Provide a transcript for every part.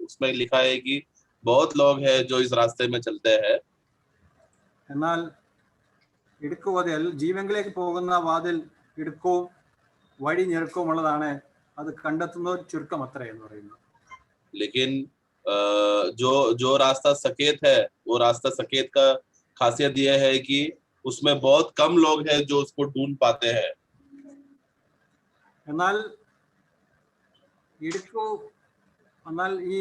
उसमें लिखा है कि बहुत लोग हैं जो इस रास्ते में चलते हैं, എന്നാൽ ഇടുക്കുവതിൽ ജീവങ്കിലേക്ക് പോകുന്ന വാതിൽ ഇടുക്കവും വഴി ഞെരുക്കവുമുള്ളതാണ്, അത് കണ്ടെത്തുന്നവർ ചുരുക്കം അത്രേ എന്ന് പറയുന്നു. लेकिन जो जो रास्ता सकेत है, वो रास्ता सकेत का खासियत यह है कि उसमें बहुत कम लोग हैं जो उसको ढूंढ पाते हैं. എന്നാൽ ഈ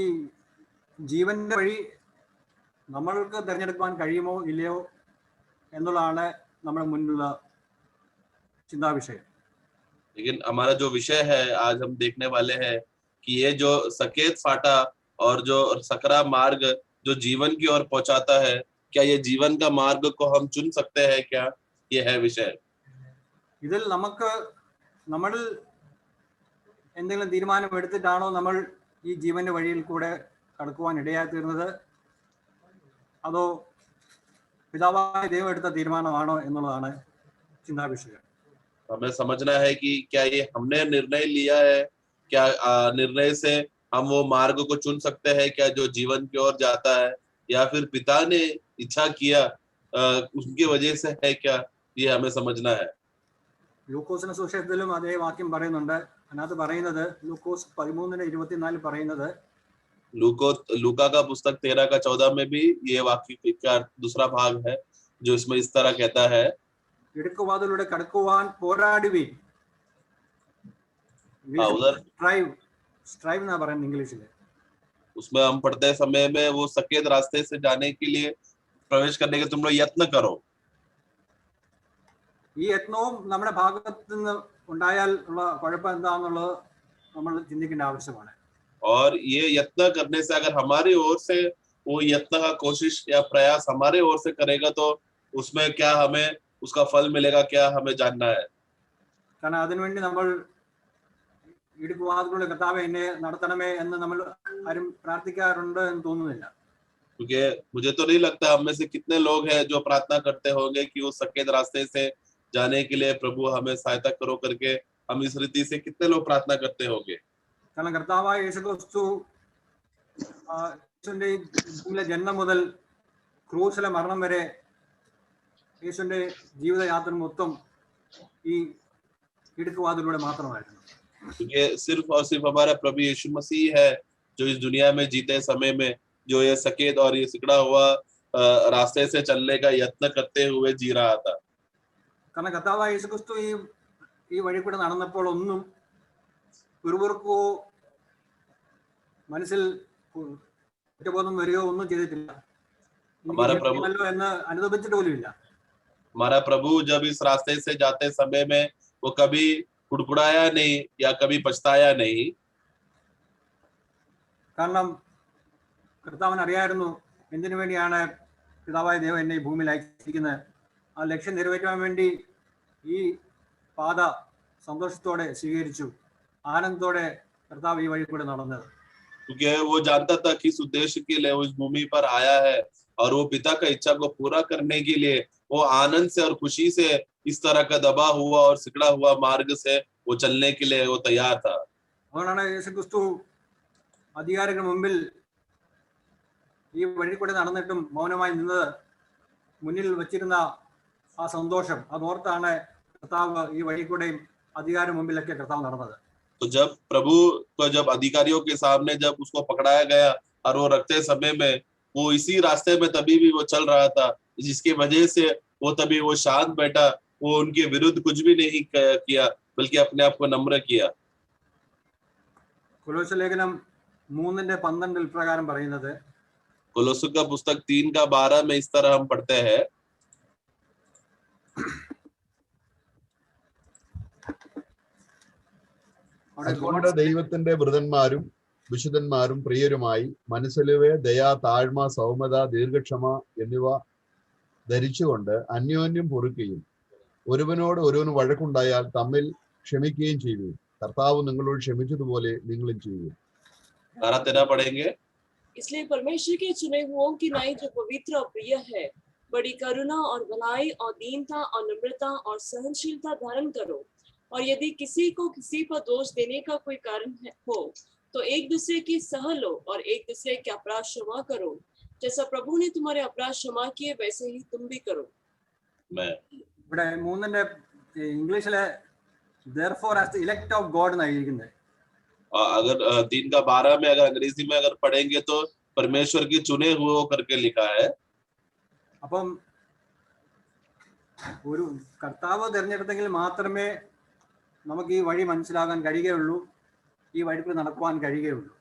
ജീവന്റെ വഴി നമ്മൾക്ക് തിരഞ്ഞെടുക്കാൻ കഴിയുമോ ഇല്ലയോ എന്നുള്ളതാണ് നമ്മുടെ മുന്നിലുള്ള ചിന്താവിഷയം. लेकिन हमारा जो विषय है आज हम देखने वाले हैं कि ये जो सकेत फाटा और जो सकरा मार्ग जो जीवन की ओर पहुंचाता है, क्या ये जीवन का मार्ग को हम चुन सकते हैं क्या? ये है विषय. ഇതിൽ നമ്മൾ എന്തെങ്കിലും തീരുമാനം എടുത്തിട്ടാണോ നമ്മൾ ഈ ജീവന്റെ വഴിയിൽ കൂടെ കടക്കുവാൻ ഇടയായിത്തീർന്നത്, അതോ പിതാവായ ദൈവം എടുത്ത തീരുമാനമാണോ എന്നുള്ളതാണ് ചിന്താവിഷയം. हमें समझना है कि क्या ये हमने निर्णय लिया है, क्या निर्णय से हम वो मार्ग को चुन सकते हैं क्या जो जीवन की ओर जाता है, या फिर पिता ने इच्छा किया उनकी वजह से है क्या, ये हमें समझना है. ലൂക്കോസിന്റെ സുവിശേഷത്തിലും അതേ വാക്യം പറയുന്നുണ്ട്. അതിനകത്ത് പറയുന്നത് ലൂക്കോസ് 13:24 പറയുന്നത്, लूका का पुस्तक 13:14 में भी ये वाक्य का दूसरा भाग है जो इसमें इस तरह कहता है, ഇടുക്കുവാതിലൂടെ കടക്കുവാൻ പോരാടുവീൻ. स्ट्राइव ना പറയുന്നത് ഇംഗ്ലീഷിൽ. उसमें हम पढ़ते समय में वो सकेत रास्ते से जाने के लिए प्रवेश करने के तुम लोग यत्न करो. ഈ യത്നവും നമ്മുടെ ഭാഗത്ത് നിന്ന് ഉണ്ടായാൽ ഉള്ള കുഴപ്പം എന്താണെന്നുള്ളത് നമ്മൾ ചിന്തിക്കേണ്ട ആവശ്യമാണ്. और ये यत्न करने से अगर हमारी ओर से वो यत्न का कोशिश या प्रयास हमारे ओर से करेगा तो उसमें क्या हमें उसका फल मिलेगा, क्या हमें जानना है. കാരണം അതിനുവേണ്ടി നമ്മൾ ഇടുക്കുവാതിലൂടെ കർത്താവേ എന്നെ നടത്തണമേ എന്ന് നമ്മൾ ആരും പ്രാർത്ഥിക്കാറുണ്ട് എന്ന് തോന്നുന്നില്ല. क्योंकि मुझे तो नहीं लगता हम में से कितने लोग हैं जो प्रार्थना करते होंगे कि उस सकेत रास्ते से जाने के लिए प्रभु हमें सहायता करो करके. हम इस रीति से कितने लोग प्रार्थना करते होंगे. കാരണം കർത്താവായ യേശുക്രിസ്തു യേശുവിന്റെ ജന്മം മുതൽ ക്രൂശിലെ മരണം വരെ യേശുവിന്റെ ജീവിതയാത്ര മൊത്തം ഈ ഇടുക്കുവാതിലൂടെ മാത്രമായിരുന്നു. क्योंकि सिर्फ और सिर्फ हमारा प्रभु यीशु मसीह है जो इस दुनिया में जीते समय में जो ये सकेत और ये सिकड़ा हुआ रास्ते से चलने का यत्न करते हुए जी रहा था. കാരണം കർത്താവായ യേശുക്രിസ്തു ഈ വഴി കൂടെ നടന്നപ്പോൾ ഒന്നും ഒരുവർക്കോ മനസ്സിൽ കുറ്റബോധം വരികയോ ഒന്നും ചെയ്തിട്ടില്ല. എന്ന് അനുദപിച്ചിട്ട് പോലും ഇല്ല. हमारा प्रभु जब इस रास्ते से जाते समय में वो कभी कुड़कुड़ाया नहीं या कभी पछताया नहीं. കാരണം കർത്താവിന് അറിയായിരുന്നു എന്തിനു വേണ്ടിയാണ് പിതാവായ ദൈവം എന്നെ ഈ ഭൂമിയിൽ അയച്ചിരിക്കുന്നത്. ആ ലക്ഷ്യം നിറവേറ്റാൻ വേണ്ടി ഈ പാത സന്തോഷത്തോടെ സ്വീകരിച്ചു, ആനന്ദത്തോടെ കർത്താവ് ഈ വഴി കൂടെ നടന്നത്. क्योंकि वो जानता था किस उद्देश्य के लिए वो इस भूमि पर आया है और वो पिता का इच्छा को पूरा करने के लिए वो आनंद से और खुशी से इस तरह का दबा हुआ और सिकड़ा हुआ मार्ग से वो चलने के लिए वो तैयार था. അതുകൊണ്ടാണ് യേശുക്രിസ്തു അധികാരികളുടെ മുമ്പിൽ ഈ വഴി കൂടെ നടന്നിട്ടും മൗനമായി നിന്നത്. മുന്നിൽ വെച്ചിരുന്ന ആ സന്തോഷം അതോർത്താണ് കർത്താവ് ഈ വഴി കൂടെയും അധികാരി മുമ്പിലൊക്കെ കർത്താവ് നടന്നത്. तो जब प्रभु को जब अधिकारियों के सामने जब उसको पकड़ाया गया और वो रखते समय में वो इसी रास्ते में तभी भी वो चल रहा था, जिसकी वजह से वो तभी वो शांत बैठा, वो उनके विरुद्ध कुछ भी नहीं किया बल्कि अपने आप को नम्र किया. കൊലോസ്യ ലേഖനം 3:12 പ്രകാരം പറയുന്നത്, कोलोस्सों का पुस्तक 3:12 में इस तरह हम पढ़ते हैं, അതുകൊണ്ട് ദൈവത്തിന്റെ വൃതന്മാരും വിശുദ്ധന്മാരും പ്രിയരുമായി മനസ്സിലുവേ ദയ, താഴ്മ, സൗമ്യത, ദീർഘക്ഷമ എന്നിവ ധരിച്ചുകൊണ്ട് അന്യോന്യം പൊറുക്കുകയും ഒരുവനോട് ഒരുവന് വഴക്കുണ്ടായാൽ തമ്മിൽ ക്ഷമിക്കുകയും ചെയ്യുകയും കർത്താവ് നിങ്ങളോട് ക്ഷമിച്ചതുപോലെ നിങ്ങളും ചെയ്യുകയും. इसलिए परमेश्वर के चुने हुओं की नाई जो पवित्र और प्रिय है, बड़ी करुणा और भलाई और दीनता और नम्रता और सहनशीलता धारण करो. और यदि किसी को किसी पर दोष देने का कोई कारण हो तो एक दूसरे की सह लो और एक दूसरे के अपराध क्षमा करो, जैसा प्रभु ने तुम्हारे अपराध क्षमा किए वैसे ही तुम भी करो। मैं ഇവിടെ മൂന്നിന്റെ ഇംഗ്ലീഷിലെ therefore as the elect of God എന്നാണ് എഴുതിയിരിക്കുന്നത്. अगर 3 का 12 में अगर अंग्रेजी में अगर पढ़ेंगे तो परमेश्वर की चुने हुए करके लिखा है। അപ്പം ഒരു കർത്താവ് തിരഞ്ഞെടുത്തെങ്കിൽ മാത്രമേ നമുക്ക് ഈ വഴി മനസ്സിലാകാൻ കഴിയുകയുള്ളൂ, ഈ വഴിക്ക് നടക്കുവാൻ കഴിയുകയുള്ളൂ.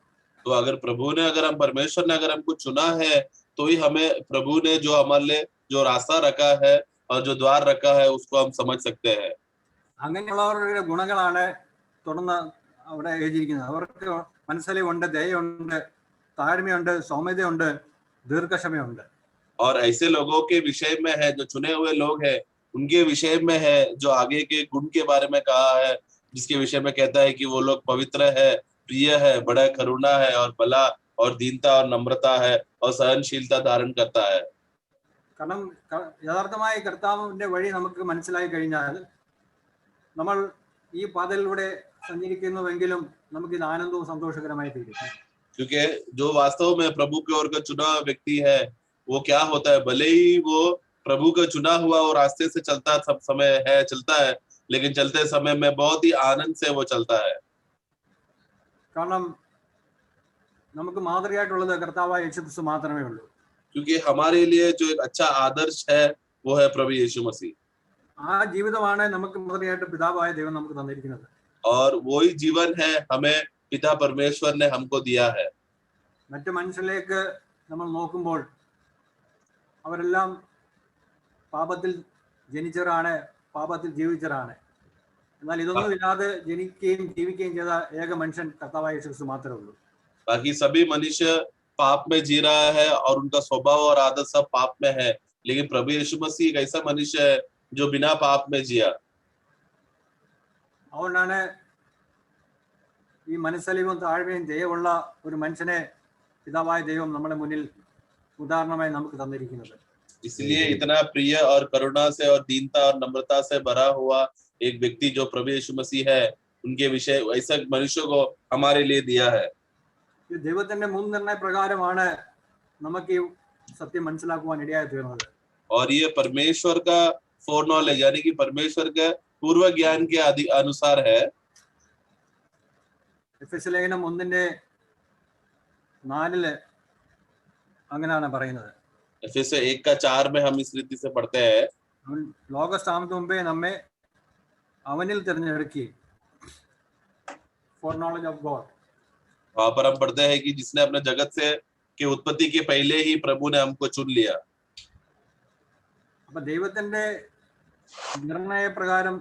तो अगर प्रभु ने अगर हम परमेश्वर ने अगर हमको चुना है तो ही हमें प्रभु ने जो हमारे लिए जो रास्ता रखा है और जो द्वार रखा है उसको हम समझ सकते हैं। അങ്ങനെയുള്ളവരുടെ ഗുണങ്ങളാണ് തുടർന്ന് അവിടെ എഴുതിയിരിക്കുന്നത്. അവർക്ക് മനസ്സലിവുണ്ട്, ദയയുണ്ട്, താഴ്മയുണ്ട്, സൗമ്യതയുണ്ട്, ദീർഘക്ഷമയുണ്ട്. और ऐसे लोगों के विषय में है जो चुने हुए लोग हैं, उनके विषय में है जो आगे के गुण के बारे में कहा है, जिसके विषय में कहता है कि वो लोग पवित्र है, प्रिय है, बड़ा करुणा है और भला और दीनता और नम्रता है और सहनशीलता धारण करता है। കാരണം യഥാർത്ഥമായി കർത്താവിന്റെ വഴി നമുക്ക് മനസ്സിലായി കഴിഞ്ഞാൽ നമ്മൾ ഈ പാതയിലൂടെ സഞ്ചരിക്കുന്നുവെങ്കിലും നമുക്ക് ഇത് ആനന്ദവും സന്തോഷകരമായി തീരും. क्योंकि जो वास्तव में प्रभु की ओर का चुना हुआ व्यक्ति है वो क्या होता है, भले ही वो प्रभु का चुना हुआ वो रास्ते से चलता सब समय है चलता है, लेकिन चलते समय में बहुत ही आनंद से वो चलता है। കാരണം നമുക്ക് മാതൃകയായിട്ടുള്ളത് കർത്താവായ യേശുക്രിസ്തു മാത്രമേ ഉള്ളൂ. क्योंकि हमारे लिए जो एक अच्छा आदर्श है वो है प्रभु यीशु मसीह, ആ ജീവിതമാണ് നമുക്ക് മാതൃകയായിട്ട് പിതാവായ ദൈവം നമുക്ക് തന്നിരിക്കുന്നത്. और वही जीवन है हमें पिता परमेश्वर ने हमको दिया है। മറ്റു മനുഷ്യരിലേക്ക് നമ്മൾ നോക്കുമ്പോൾ അവരെല്ലാം പാപത്തിൽ ജനിച്ചവരാണ്, പാപത്തിൽ ജീവിച്ചവരാണ്. എന്നാൽ ഇതൊന്നും ഇല്ലാതെ ജനിക്കുകയും ജീവിക്കുകയും ചെയ്ത ഏക മനുഷ്യൻ കർത്താവായ യേശുക്രിസ്തു മാത്രമേ ഉള്ളൂ. बाकी सभी मनुष्य पाप में जी रहा है और उनका स्वभाव और आदत सब पाप में है, लेकिन प्रभु यीशु मसीह एक ऐसा मनुष्य है जो बिना पाप में जिया। അതുകൊണ്ടാണ് ഈ മനസ്സലിവും താഴ്മയും ദയവുള്ള ഒരു മനുഷ്യനെ പിതാവായ ദൈവം നമ്മുടെ മുന്നിൽ ഉദാഹരണമായി നമുക്ക് തന്നിരിക്കുന്നത്. इसलिए इतना प्रिय और करुणा से और दीनता और नम्रता से भरा हुआ एक व्यक्ति जो प्रभु यीशु मसीह है, उनके विषय ऐसा मनुष्य को हमारे लिए दिया है। ഈ ദൈവത്തിന്റെ മുൻനിർണയ പ്രകാരമാണ് നമുക്ക് ഈ സത്യം മനസ്സിലാക്കുവാൻ ഇടയായി തീർന്നത്. और ये परमेश्वर का फोर नॉलेज यानी कि परमेश्वर के पूर्व ज्ञान के अनुसार है। എഫെസ്യ ലേഖനം 1:4 അങ്ങനെയാണ് പറയുന്നത്. एफेसर 1:4 में हम इस रीति से पढ़ते हैं, അവൻ ലോകസ്ഥാപനത്തിന് മുമ്പേ നമ്മെ അവനിൽ തിരഞ്ഞെടുക്കുകയും ഫോർ നോളജ് ഓഫ് ഗോഡ്. वहां पर हम पढ़ते हैं कि जिसने अपने जगत से के उत्पत्ति के पहले ही प्रभु ने हमको चुन लिया। അപ്പൊ ദൈവത്തിന്റെ നിർണയ പ്രകാരം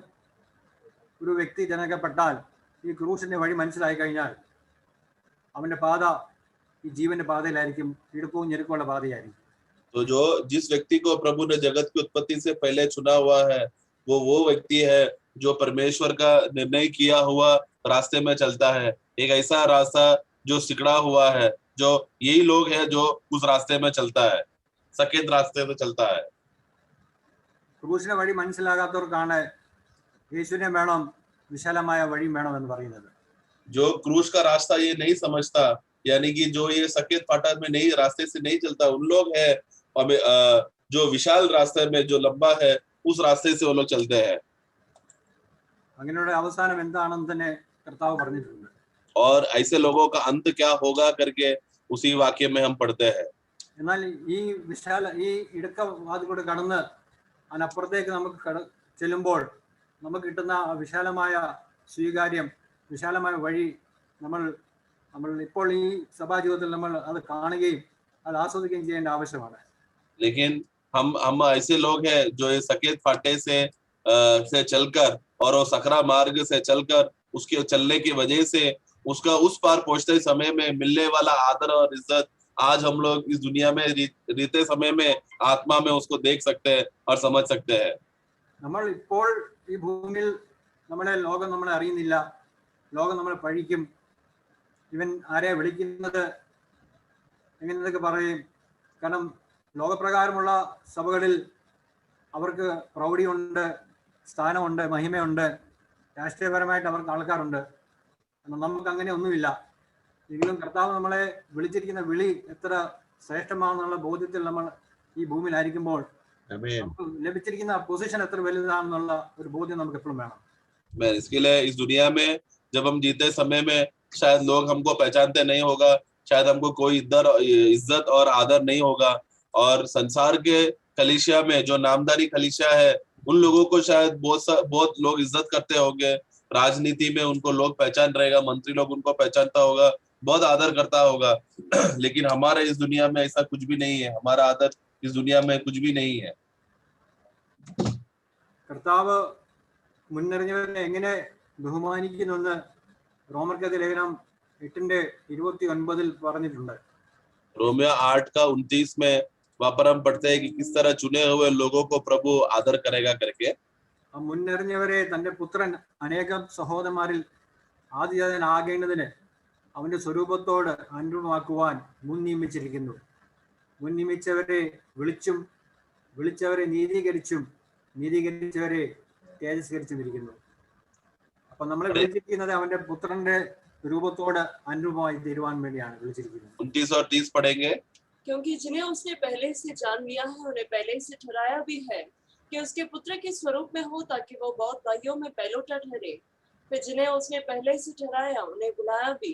ഒരു വ്യക്തി തിരഞ്ഞെടുക്കപ്പെട്ടാൽ ഈ ക്രൂശിന്റെ വഴി മനസ്സിലായി കഴിഞ്ഞാൽ അവന്റെ പാത ഈ ജീവന്റെ പാതയിലായിരിക്കും, ഇടുക്കവും ഞെരുക്കമുള്ള പാതയായിരിക്കും. तो जो जिस व्यक्ति को प्रभु ने जगत की उत्पत्ति से पहले चुना हुआ है वो व्यक्ति है जो परमेश्वर का निर्णय किया हुआ रास्ते में चलता है। एक ऐसा रास्ता जो सिकड़ा हुआ है, जो यही लोग है जो उस रास्ते में चलता है, सकेत रास्ते में चलता है। ക്രൂശിന്റെ വഴി മനസ്സിലാകാത്തവർക്കാണ് യേശുവിനെ വേണം, വിശാലമായ വഴി വേണം എന്ന് പറയുന്നത്. जो क्रूस का रास्ता ये नहीं समझता, यानी कि जो ये सकेत फाटक में नहीं रास्ते से नहीं चलता, उन लोग है जो विशाल रास्ते में जो लंबा है उस रास्ते से वो लोग चलते हैं। അങ്ങനെയുള്ള അവസാനം എന്താണെന്ന് തന്നെ കർത്താവ് പറഞ്ഞിട്ടുണ്ട്. और ऐसे लोगों का अंत क्या होगा करके उसी वाक्य में हम पढ़ते हैं। എന്നാൽ ഈ ഇടുക്ക വാതിലൂടെ കടന്ന് അതിനപ്പുറത്തേക്ക് നമുക്ക് ചെല്ലുമ്പോൾ നമുക്ക് കിട്ടുന്ന ആ വിശാലമായ സ്വീകാര്യം, വിശാലമായ വഴി നമ്മൾ ഇപ്പോൾ ഈ സഭാജീവിതത്തിൽ നമ്മൾ അത് കാണുകയും അത് ആസ്വദിക്കുകയും ചെയ്യേണ്ട ആവശ്യമാണ്. लेकिन हम ऐसे लोग हैं जो ये सकेत फाटे से चलकर और वो सकरा मार्ग से चलकर उसके चलने की वजह से उसका उस पार पहुंचते समय में मिलने वाला आदर और इज्जत आज हम लोग इस दुनिया में रीते समय में आत्मा में उसको देख सकते हैं और समझ सकते हैं। നമ്മൾ ഇപ്പോൾ ഈ ഭൂമിയിൽ ലോകം നമ്മളെ അറിയുന്നില്ല, ലോകം നമ്മളെ പഴിക്കും, ഇവൻ ആരെയാ വിളിക്കുന്നത് എങ്ങനെയൊക്കെ പറയും. കാരണം ലോകപ്രകാരമുള്ള സഭകളിൽ അവർക്ക് പ്രൗഢിയുണ്ട്, സ്ഥാനമുണ്ട്, മഹിമയുണ്ട്, രാഷ്ട്രീയപരമായിട്ട് അവർക്ക് ആൾക്കാരുണ്ട്. എന്നാൽ നമുക്ക് അങ്ങനെ ഒന്നുമില്ല. എങ്കിലും കർത്താവ് നമ്മളെ വിളിച്ചിരിക്കുന്ന വിളി എത്ര ശ്രേഷ്ഠമാണെന്നുള്ള ബോധ്യത്തിൽ നമ്മൾ ഈ ഭൂമിയിലായിരിക്കുമ്പോൾ ആമേൻ. നമുക്ക് ലഭിച്ചിരിക്കുന്ന പൊസിഷൻ എത്ര വലുതാണെന്നുള്ള ഒരു ബോധ്യം നമുക്ക് എപ്പോഴും വേണം. मैं इसके लिए इस दुनिया में जब हम जीते समय में शायद लोग हमको पहचानते नहीं होगा, शायद हमको कोई इज्जत और आदर नहीं होगा, और संसार के कलीसिया में जो नामदारी कलीसिया है उन लोगों को शायद बहुत लोग इज्जत करते होंगे, राजनीति में उनको लोग पहचान रहेगा, मंत्री लोग उनको पहचानता होगा, बहुत आदर करता होगा। लेकिन हमारे इस दुनिया में ऐसा कुछ भी नहीं है, हमारा आदर इस दुनिया में कुछ भी नहीं है। കർത്താവ് മുന്നറിഞ്ഞവരെ എങ്ങനെ ബഹുമാനിക്കുന്നുവെന്ന് റോമർക്കെതിരെ ലേഖനം 8:29 പറഞ്ഞിട്ടുണ്ട്. रोमियो 8:29 में वहां पर हम पढ़ते हैं कि किस तरह चुने हुए लोगों को प्रभु आदर करेगा करके। ആ മുന്നറിഞ്ഞവരെ തന്റെ പുത്രൻ അനേകം സഹോദരന്മാരിൽ ആദ്യജാതനാകേണ്ടതിന് അവന്റെ സ്വരൂപത്തോട് അനുരൂപമാക്കുവാൻ മുൻ നിയമിച്ചിരിക്കുന്നു. മുൻ നിയമിച്ചവരെ വിളിച്ചും വിളിച്ചവരെ നീതീകരിച്ചും നീതീകരിച്ചവരെ തേജസ്കരിച്ചുമിരിക്കുന്നു. അപ്പൊ നമ്മളെ വിളിച്ചിരിക്കുന്നത് അവന്റെ പുത്രന്റെ രൂപത്തോട് അനുരൂപമായി തീരുവാൻ വേണ്ടിയാണ് വിളിച്ചിരിക്കുന്നത്. 29 और 30 पढ़ेंगे। क्योंकि जिन्हें उसने पहले से जान लिया है उन्हें पहले से ठहराया भी है कि उसके पुत्र के स्वरूप में हो, ताकि वो बहुत भाइयों में पहलौठा ठहरे। फिर जिन्हें उसने पहले से ठहराया उन्हें बुलाया भी,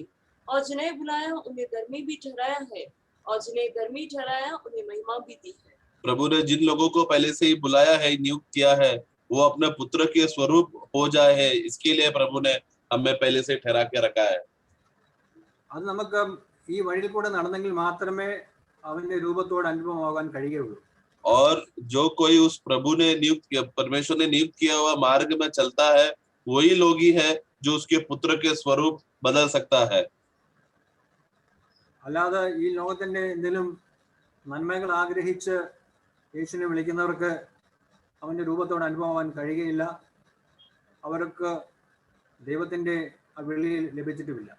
और जिन्हें बुलाया उन्हें धर्मी भी ठहराया है, और जिन्हें धर्मी ठहराया उन्हें महिमा भी दी है। प्रभु ने जिन लोगों को पहले से ही बुलाया है, नियुक्त किया है, वो अपने पुत्र के स्वरूप हो जाए है, इसके लिए प्रभु ने हमें पहले से ठहरा के रखा है। അത് നമുക്ക് ഈ വഴിയിൽ കൂടെ നടന്നെങ്കിൽ മാത്രമേ അവന്റെ രൂപത്തോട് അനുഭവമാകാൻ കഴിയുകയുള്ളൂ. और जो कोई उस प्रभु ने नियुक्त किया, परमेश्वर ने नियुक्त किया हुआ मार्ग में चलता है, वही लोग ही है जो उसके पुत्र के स्वरूप बदल सकता है। അല്ലാതെ ഈ ലോകത്തിന്റെ എന്തെങ്കിലും നന്മകൾ ആഗ്രഹിച്ച് യേശുവിനെ വിളിക്കുന്നവർക്ക് അവന്റെ രൂപത്തോട് അനുഭവമാകാൻ കഴിയുകയില്ല. അവർക്ക് ദൈവത്തിന്റെ ആ വിളി लഭിച്ചിട്ടുമില്ല.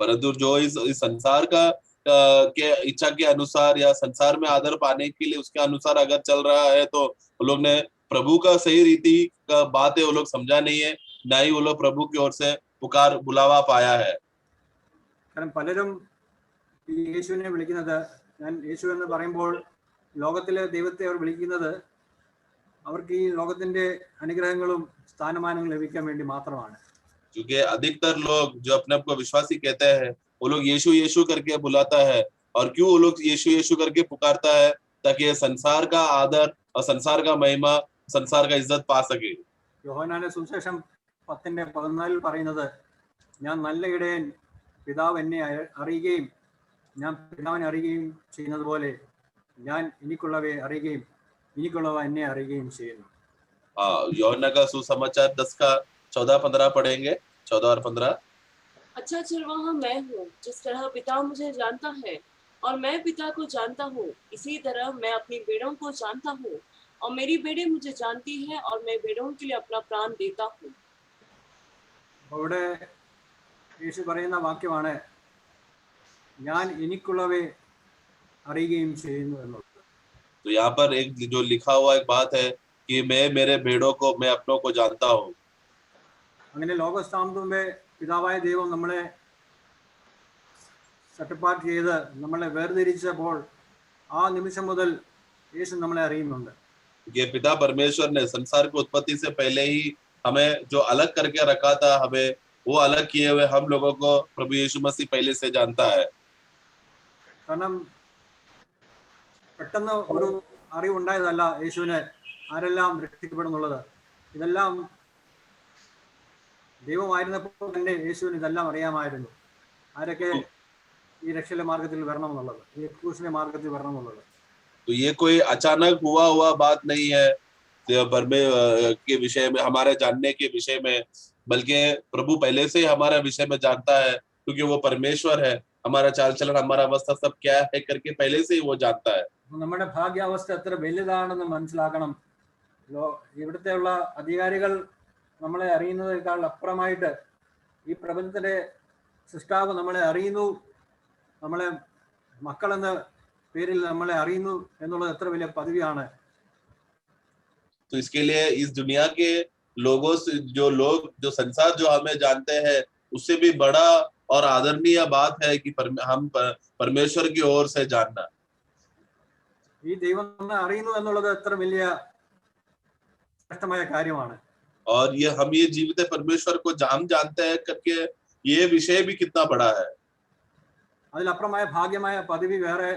परंतु जो इस संसार का के इच्छा के अनुसार या संसार में आदर पाने के लिए उसके अनुसार अगर चल रहा है, तो वो लोग ने प्रभु का सही रीति का बात है वो लोग समझा नहीं है, ना ही वो लोग प्रभु की ओर से पुकार बुलावा पाया है। കാരണം പലരും ഈ യേശുവിനെ വിളിക്കുന്നത്, ഞാൻ യേശു എന്ന് പറയുമ്പോൾ ലോകത്തിലെ ദൈവത്തെ അവർ വിളിക്കുന്നത് അവർക്ക് ഈ ലോകത്തിന്റെ അനുഗ്രഹങ്ങളും സ്ഥാനമാനങ്ങളും ലഭിക്കാൻ വേണ്ടി മാത്രമാണ്. क्योंकि अधिकतर लोग जो अपने आप को विश्वासी कहते हैं, वो लोग यीशु यीशु करके बुलाता है। और क्यों वो लोग यीशु यीशु करके पुकारता है? ताकि ये संसार का आदर और संसार का महिमा, संसार का इज्जत पा सके। യോഹന്നാന്റെ സുവിശേഷം 10:14 പറയുന്നത്, ഞാൻ നല്ല ഇടയൻ, പിതാവ് എന്നെ അറിയുകയും ഞാൻ പിതാവിനെ അറിയുകയും ചെയ്യുന്നത് പോലെ ഞാൻ എനിക്കുള്ളവയെ അറിയുകയും എനിക്കുള്ളവ എന്നെ അറിയുകയും ചെയ്യുന്നു. യോഹन्ना का सुसमाचार 10:14-15 पढ़ेंगे। 14 और 15। अच्छा चरवाहा मैं हूँ, जिस तरह पिता मुझे जानता है और मैं पिता को जानता हूँ, इसी तरह मैं अपनी भेड़ों को जानता हूँ, और मेरी भेड़ें मुझे जानती है, और मैं भेड़ों के लिए अपना प्राण देता हूँ। അവിടെ യേശു പറയുന്ന വാക്യമാണ്, ഞാൻ എനിക്കുള്ളവയെ അറിയുകയും ചെയ്യുന്നു എന്നുള്ളത്. तो यहाँ पर एक जो लिखा हुआ एक बात है कि मैं मेरे भेड़ों को, मैं अपनों को जानता हूँ। അങ്ങനെ ലോകസ്ഥാപനത്തിന് മുമ്പേ പിതാവായ ദൈവം നമ്മളെ സെറ്റപ്പാർട്ട് ചെയ്ത് നമ്മളെ വേർതിരിച്ചപ്പോൾ ആ നിമിഷം മുതൽ യേശു നമ്മളെ അറിയുന്നുണ്ട്. ये पिता परमेश्वर ने संसार की उत्पत्ति से पहले ही हमें जो अलग करके रखा था, हमें वो अलग किए हुए हम लोगों को प्रभु यीशु मसीह पहले से जानता है। കാരണം പെട്ടെന്ന് ഒരു അറിവുണ്ടായതല്ല യേശുവിന് ആരെല്ലാം രക്ഷിക്കപ്പെടുന്നുള്ളത്. ഇതെല്ലാം ദൈവമായിരുന്നപ്പോൾ തന്നെ യേശുവിന് ഇതെല്ലാം അറിയാമായിരുന്നു, ആരൊക്കെ ഈ രക്ഷയുടെ മാർഗത്തിൽ വരണമെന്നുള്ളത്, ഈ ക്രൂശിന്റെ മാർഗത്തിൽ വരണമെന്നുള്ളത്. तो ये कोई अचानक हुआ बात नहीं है के विषय में, हमारे जानने के विषय में, बल्कि प्रभु पहले से ही हमारा विषय में जानता है, क्योंकि वो परमेश्वर है। हमारा चाल चलन, हमारा अवस्था सब क्या है करके पहले से ही वो जानता है। നമ്മുടെ ഭാഗ്യാവസ്ഥ എത്ര വലുതാണെന്ന് മനസ്സിലാക്കണം. ഇവിടുത്തെ ഉള്ള അധികാരികൾ നമ്മളെ അറിയുന്നതിനേക്കാൾ അപ്പുറമായിട്ട് ഈ പ്രപഞ്ചത്തിലെ സൃഷ്ടാവ് നമ്മളെ അറിയുന്നു, നമ്മളെ മക്കളെന്ന പേരിൽ നമ്മളെ അറിയുന്നു എന്നുള്ളത് എത്ര വലിയ പദവിയാണ്. तो इसके लिए इस दुनिया के लोगों से जो संसार जो हमें जानते हैं, उससे भी बड़ा और आदरणीय बात है कि हम परमेश्वर की ओर से जानना। ഈ ദൈവം നമ്മെ അറിയുന്നു എന്നുള്ളത് എത്ര വലിയ ശ്രേഷ്ഠമായ കാര്യമാണ്. और हम ये जीवित परमेश्वर को हम जानते हैं करके ये विषय भी कितना बड़ा है। അതിലപ്പുറമായ ഭാഗ്യമായ പദവി വേറെ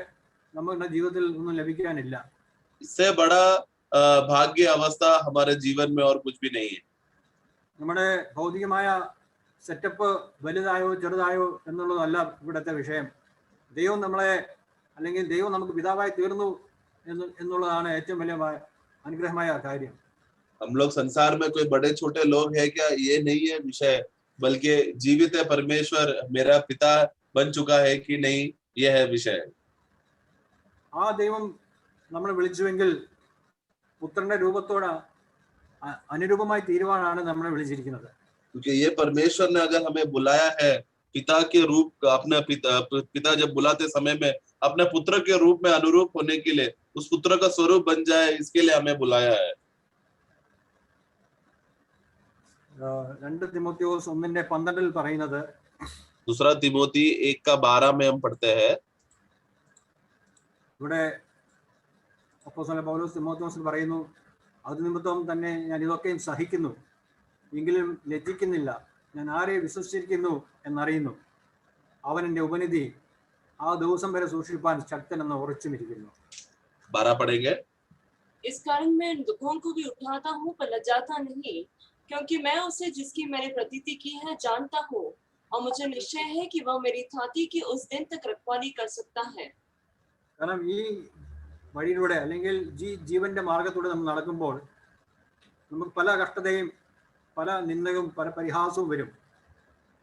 നമ്മുടെ ജീവിതത്തിൽ ഒന്നും ലഭിക്കാനില്ല. इससे बड़ा भाग्य अवस्था हमारे जीवन में और कुछ भी नहीं है. നമ്മുടെ ഭൗതികമായ സെറ്റപ്പ് വലുതായോ ചെറുതായോ എന്നുള്ളതല്ല ഇവിടുത്തെ വിഷയം. ദൈവം നമ്മളെ അല്ലെങ്കിൽ ദൈവം നമുക്ക് പിതാവായി തീർന്നു എന്നുള്ളതാണ് ഏറ്റവും വലിയ അനുഗ്രഹമായ കാര്യം. हम लोग संसार में कोई बड़े छोटे लोग हैं क्या, ये नहीं है विषय, बल्कि जीवित है परमेश्वर मेरा पिता बन चुका है कि नहीं, ये है विषय. ആ ദൈവം നമ്മളെ വിളിച്ചുവെങ്കിൽ പുത്രന്റെ രൂപത്തോട് അനുരൂപമായി തീരുവാനാണ് നമ്മളെ വിളിച്ചിരിക്കുന്നത്. क्योंकि ये परमेश्वर ने अगर हमें बुलाया है पिता के रूप, अपने पिता जब बुलाते समय में अपने पुत्र के रूप में अनुरूप होने के लिए, उस पुत्र का स्वरूप बन जाए, इसके लिए हमें बुलाया है. 2 തിമോത്തിയോസ് 1:12 പറയുന്നത്, दूसरा तिमोथी 1:12 में हम पढ़ते हैं. ഇവിടെ അപ്പോസ്തലൻ പൗലോസ് തിമോത്തിയോസിന് പറയുന്നു, അത് നിമിത്തം തന്നെ ഞാൻ ഇതൊക്കെയും സഹിക്കുന്നു, എങ്കിലും ലജ്ജിക്കുന്നില്ല, ഞാൻ ആരെ വിശ്വസിച്ചിരിക്കുന്നു എന്നറിയുന്നു, അവൻ എൻ്റെ ഉപനിധി ആ ദിവസം വരെ സൂക്ഷിപ്പാൻ ശക്തനെന്ന് ഉറച്ചുമിരിക്കുന്നു. 12 पढ़ेंगे. इस कारण मैं इन दुखों को भी उठाता हूँ पर लजाता नहीं, क्योंकि मैं उसे जिसकी मैंने प्रतीति की है जानता हूँ, और मुझे निश्चय है कि वह मेरी थाती की उस दिन तक रखवाली कर सकता है. കാരണം ഈ വഴിയിലൂടെ അല്ലെങ്കിൽ ജീവന്റെ മാർഗത്തിലൂടെ നമ്മൾ നടക്കുമ്പോൾ നമുക്ക് പല കഷ്ടതയും പല നിന്ദയും പല പരിഹാസവും വരും.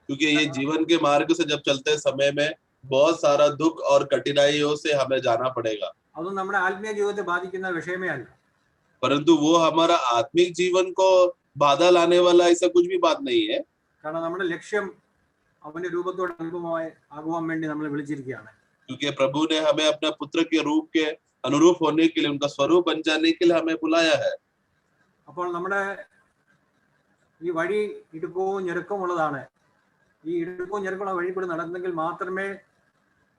क्योंकि ये जीवन के मार्ग से जब चलते समय में बहुत सारा दुख और कठिनाइयों से हमें जाना पड़ेगा. അതൊന്നും നമ്മുടെ ആത്മീയ ജീവിതത്തെ ബാധിക്കുന്ന വിഷയമേ അല്ല. परंतु वो हमारा आत्मिक जीवन को बाधा लाने वाला ऐसा कुछ भी बात नहीं है. കാരണം നമ്മുടെ ലക്ഷ്യം അവന്റെ രൂപത്തോട് അനുരൂപമായി ആകുവാൻ വേണ്ടി നമ്മളെ വിളിച്ചിരിക്കുകയാണ്. क्योंकि प्रभु ने हमें अपने पुत्र के रूप के अनुरूप होने के लिए, उनका स्वरूप बन जाने के लिए हमें बुलाया है. അപ്പോൾ നമ്മുടെ ഈ വഴി ഇടുക്കവും ഞെരുക്കവും ഉള്ളതാണ്. ഈ ഇടുക്കവും ഞെരുക്കമുള്ള വഴി കൂടി നടന്നെങ്കിൽ മാത്രമേ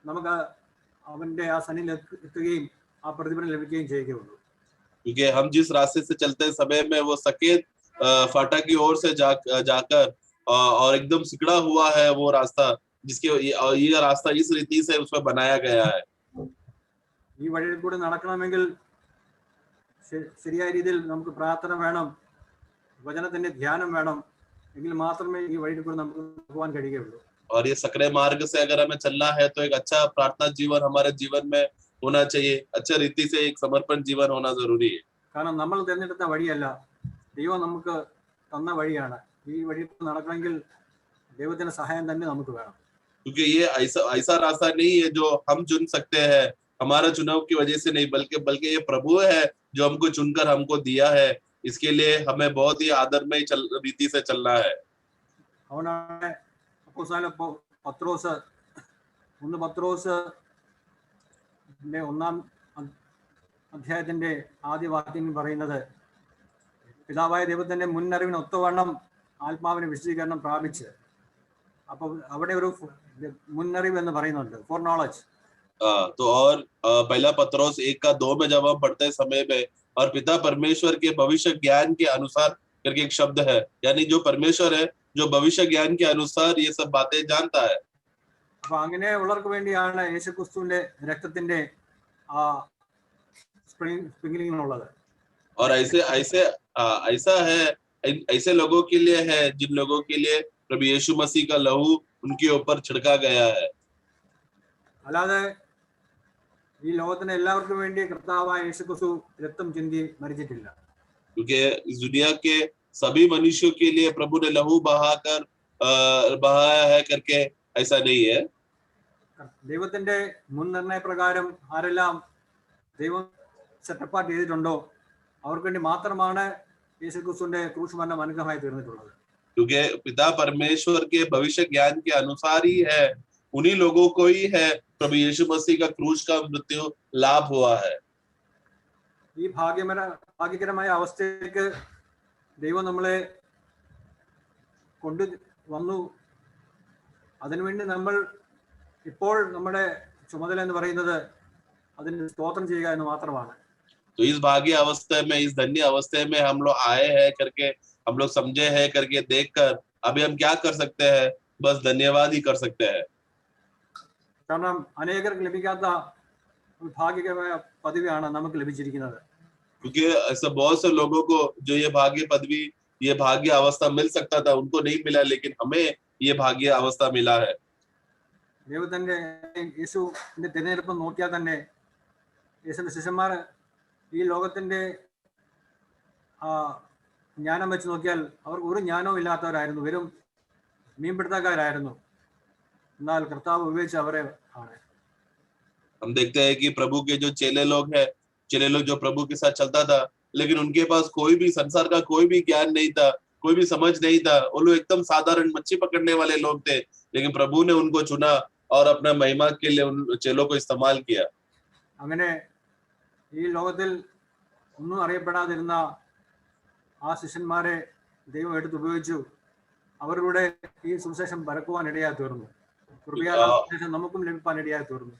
നമുക്ക് അവന്റെ ആ സന്നിധിയിൽ എത്തുകയും ആ പ്രതിഫലം ലഭിക്കുകയും ചെയ്യുകയുള്ളൂ. क्योंकि हम जिस रास्ते से चलते समय में वो सकेत फाटा की ओर से जाकर और एकदम सिकड़ा हुआ है वो रास्ता, जिसके ये रास्ता इस रीति से उसमें बनाया गया है. ഈ വഴിയിൽ കൂടി നടക്കണമെങ്കിൽ ശരിയായ രീതിയിൽ നമുക്ക് പ്രാർത്ഥന വേണം, വചനത്തിന്റെ ധ്യാനം വേണം, എങ്കിൽ മാത്രമേ ഈ വഴിയിൽ കൂടി നമുക്ക് പോകാൻ കഴിയുകയുള്ളൂ. और ये सकरे मार्ग से अगर हमें चलना है तो एक अच्छा प्रार्थना जीवन हमारे जीवन में होना चाहिए. अच्छे रीति से एक समर्पण जीवन होना जरूरी है. കാരണം നമ്മൾ തിരഞ്ഞെടുത്ത വഴിയല്ല, ദൈവം നമുക്ക് തന്ന വഴിയാണ്. ഈ വഴിയിൽ നടക്കണമെങ്കിൽ ദൈവത്തിന്റെ സഹായം തന്നെ നമുക്ക് വേണം. क्योंकि ये ऐसा रास्ता नहीं है जो हम चुन सकते हैं, हमारा चुनाव की वजह से नहीं, बल्कि ये प्रभु है जो हमको चुनकर हमको दिया है. इसके लिए हमें बहुत ही आदरमय रीति से चलना है. അതുകൊണ്ടാണ് അപ്പോസ്തലൻ പത്രോസ് 1 പത്രോസിന്റെ 1-ാം അധ്യായത്തിന്റെ ആദ്യ വാക്യം പറയുന്നത്, പിതാവായ ദൈവത്തിന്റെ മുന്നറിവിന് ഒത്തവണ്ണം ആത്മാവിന് വിശദീകരണം പ്രാപിച്ച്. അപ്പൊ അവിടെ ഒരു മുന്നറിവ് എന്ന് പറയുന്നുണ്ട്, ഫോർ നോളജ്. तो और पहला पत्रोस 1:2 में जब हम पढ़ते समय में, और पिता परमेश्वर के भविष्य ज्ञान के अनुसार करके एक शब्द है, यानी जो परमेश्वर है जो भविष्य ज्ञान के अनुसार ये सब बातें जानता है. അപ്പൊ അങ്ങനെ ഉള്ളവർക്ക് വേണ്ടിയാണ് യേശുക്രിസ്തുവിന്റെ രക്തത്തിന്റെ ആ സ്പ്രിംഗ്ലിംഗ് ഉള്ളത്. और ऐसा है, ऐसे लोगों के लिए है जिन लोगों के लिए प्रभु यीशु मसीह का लहू उनके ऊपर छिड़का गया है. അല്ലാതെ ഈ ലോകത്തിന് എല്ലാവർക്കും വേണ്ടി കർത്താവായ യേശുക്രിസ്തു രക്തം ചിന്തി മരിച്ചിട്ടില്ല. क्योंकि इस दुनिया के सभी मनुष्यों के लिए प्रभु ने लहू बहाया है करके ऐसा नहीं है. ദൈവത്തിന്റെ മുൻനിർണയ പ്രകാരം ആരെല്ലാം ദൈവം സെറ്റപ്പാർട്ട് ചെയ്തിട്ടുണ്ടോ അവർക്ക് വേണ്ടി മാത്രമാണ് യേശുക്രിസ്തുവിന്റെ ക്രൂശ് മരണം അനുഗ്രഹമായി തീർന്നിട്ടുള്ളത്. क्योंकि पिता परमेश्वर के भविष्य ज्ञान के अनुसार ही है, उन्हीं लोगों को ही है प्रभु यीशु मसीह का क्रूस का मृत्यु लाभ हुआ है. ഈ ഭാഗ്യകരമായ അവസ്ഥയിലേക്ക് ദൈവം നമ്മളെ കൊണ്ടുവന്നു. അതിനുവേണ്ടി നമ്മൾ ഇപ്പോൾ നമ്മുടെ ചുമതല എന്ന് പറയുന്നത് അതിന് സ്തോത്രം ചെയ്യുക എന്ന് മാത്രമാണ്. तो इस भाग्य अवस्था में, इस धन्य अवस्था में हम लोग आए हैं करके, हम लोग समझे हैं करके देखकर अभी हम क्या कर सकते हैं? बस धन्यवाद ही कर सकते हैं. കാരണം അനേകർക്ക് ലഭിക്കാത്ത ഒരു ഭാഗ്യകരമായ പദവിയാണ് നമുക്ക് ലഭിച്ചിരിക്കുന്നത്. क्योंकि ऐसा बहुत से लोगों को जो ये भाग्य पदवी, ये भाग्य अवस्था मिल सकता था, उनको नहीं मिला, लेकिन हमें ये भाग्य अवस्था मिला है. ദൈവത്തിന്റെ യേശുവിന്റെ തിരഞ്ഞെടുപ്പ് നോക്കിയാൽ തന്നെ യേശുവിന്റെ ശിഷ്യന്മാർ ഈ ലോകത്തിന്റെ ജ്ഞാനം വെച്ച് നോക്കിയാൽ അവർക്ക് ഒരു ജ്ഞാനവും ഇല്ലാത്തവരായിരുന്നു, വെറും മീൻപിടുത്തക്കാരായിരുന്നു. എന്നാൽ കർത്താവ് ഉപയോഗിച്ച അവരെ ആണ്. हम देखते हैं कि प्रभु के जो चेले लोग हैं, चेले लोग जो प्रभु के साथ चलता था, लेकिन उनके पास कोई भी संसार का कोई भी ज्ञान नहीं था, कोई भी समझ नहीं था. वो लोग एकदम साधारण मच्छी पकड़ने वाले लोग थे, लेकिन प्रभु ने उनको चुना और अपना महिमा के लिए उन चेलों को इस्तेमाल किया. അങ്ങനെ ഈ ലോകത്തിൽ ഒന്നും അറിയപ്പെടാതിരുന്ന ആ ശിഷ്യന്മാരെ ദൈവം എടുത്ത് ഉപയോഗിച്ചു. അവരുടെ ഈ സുവിശേഷം പരക്കുവാൻ ഇടയായി തീർന്നു. കൃപയാൽ സുവിശേഷം നമുക്കും ലഭിക്കാൻ ഇടയായി തീർന്നു.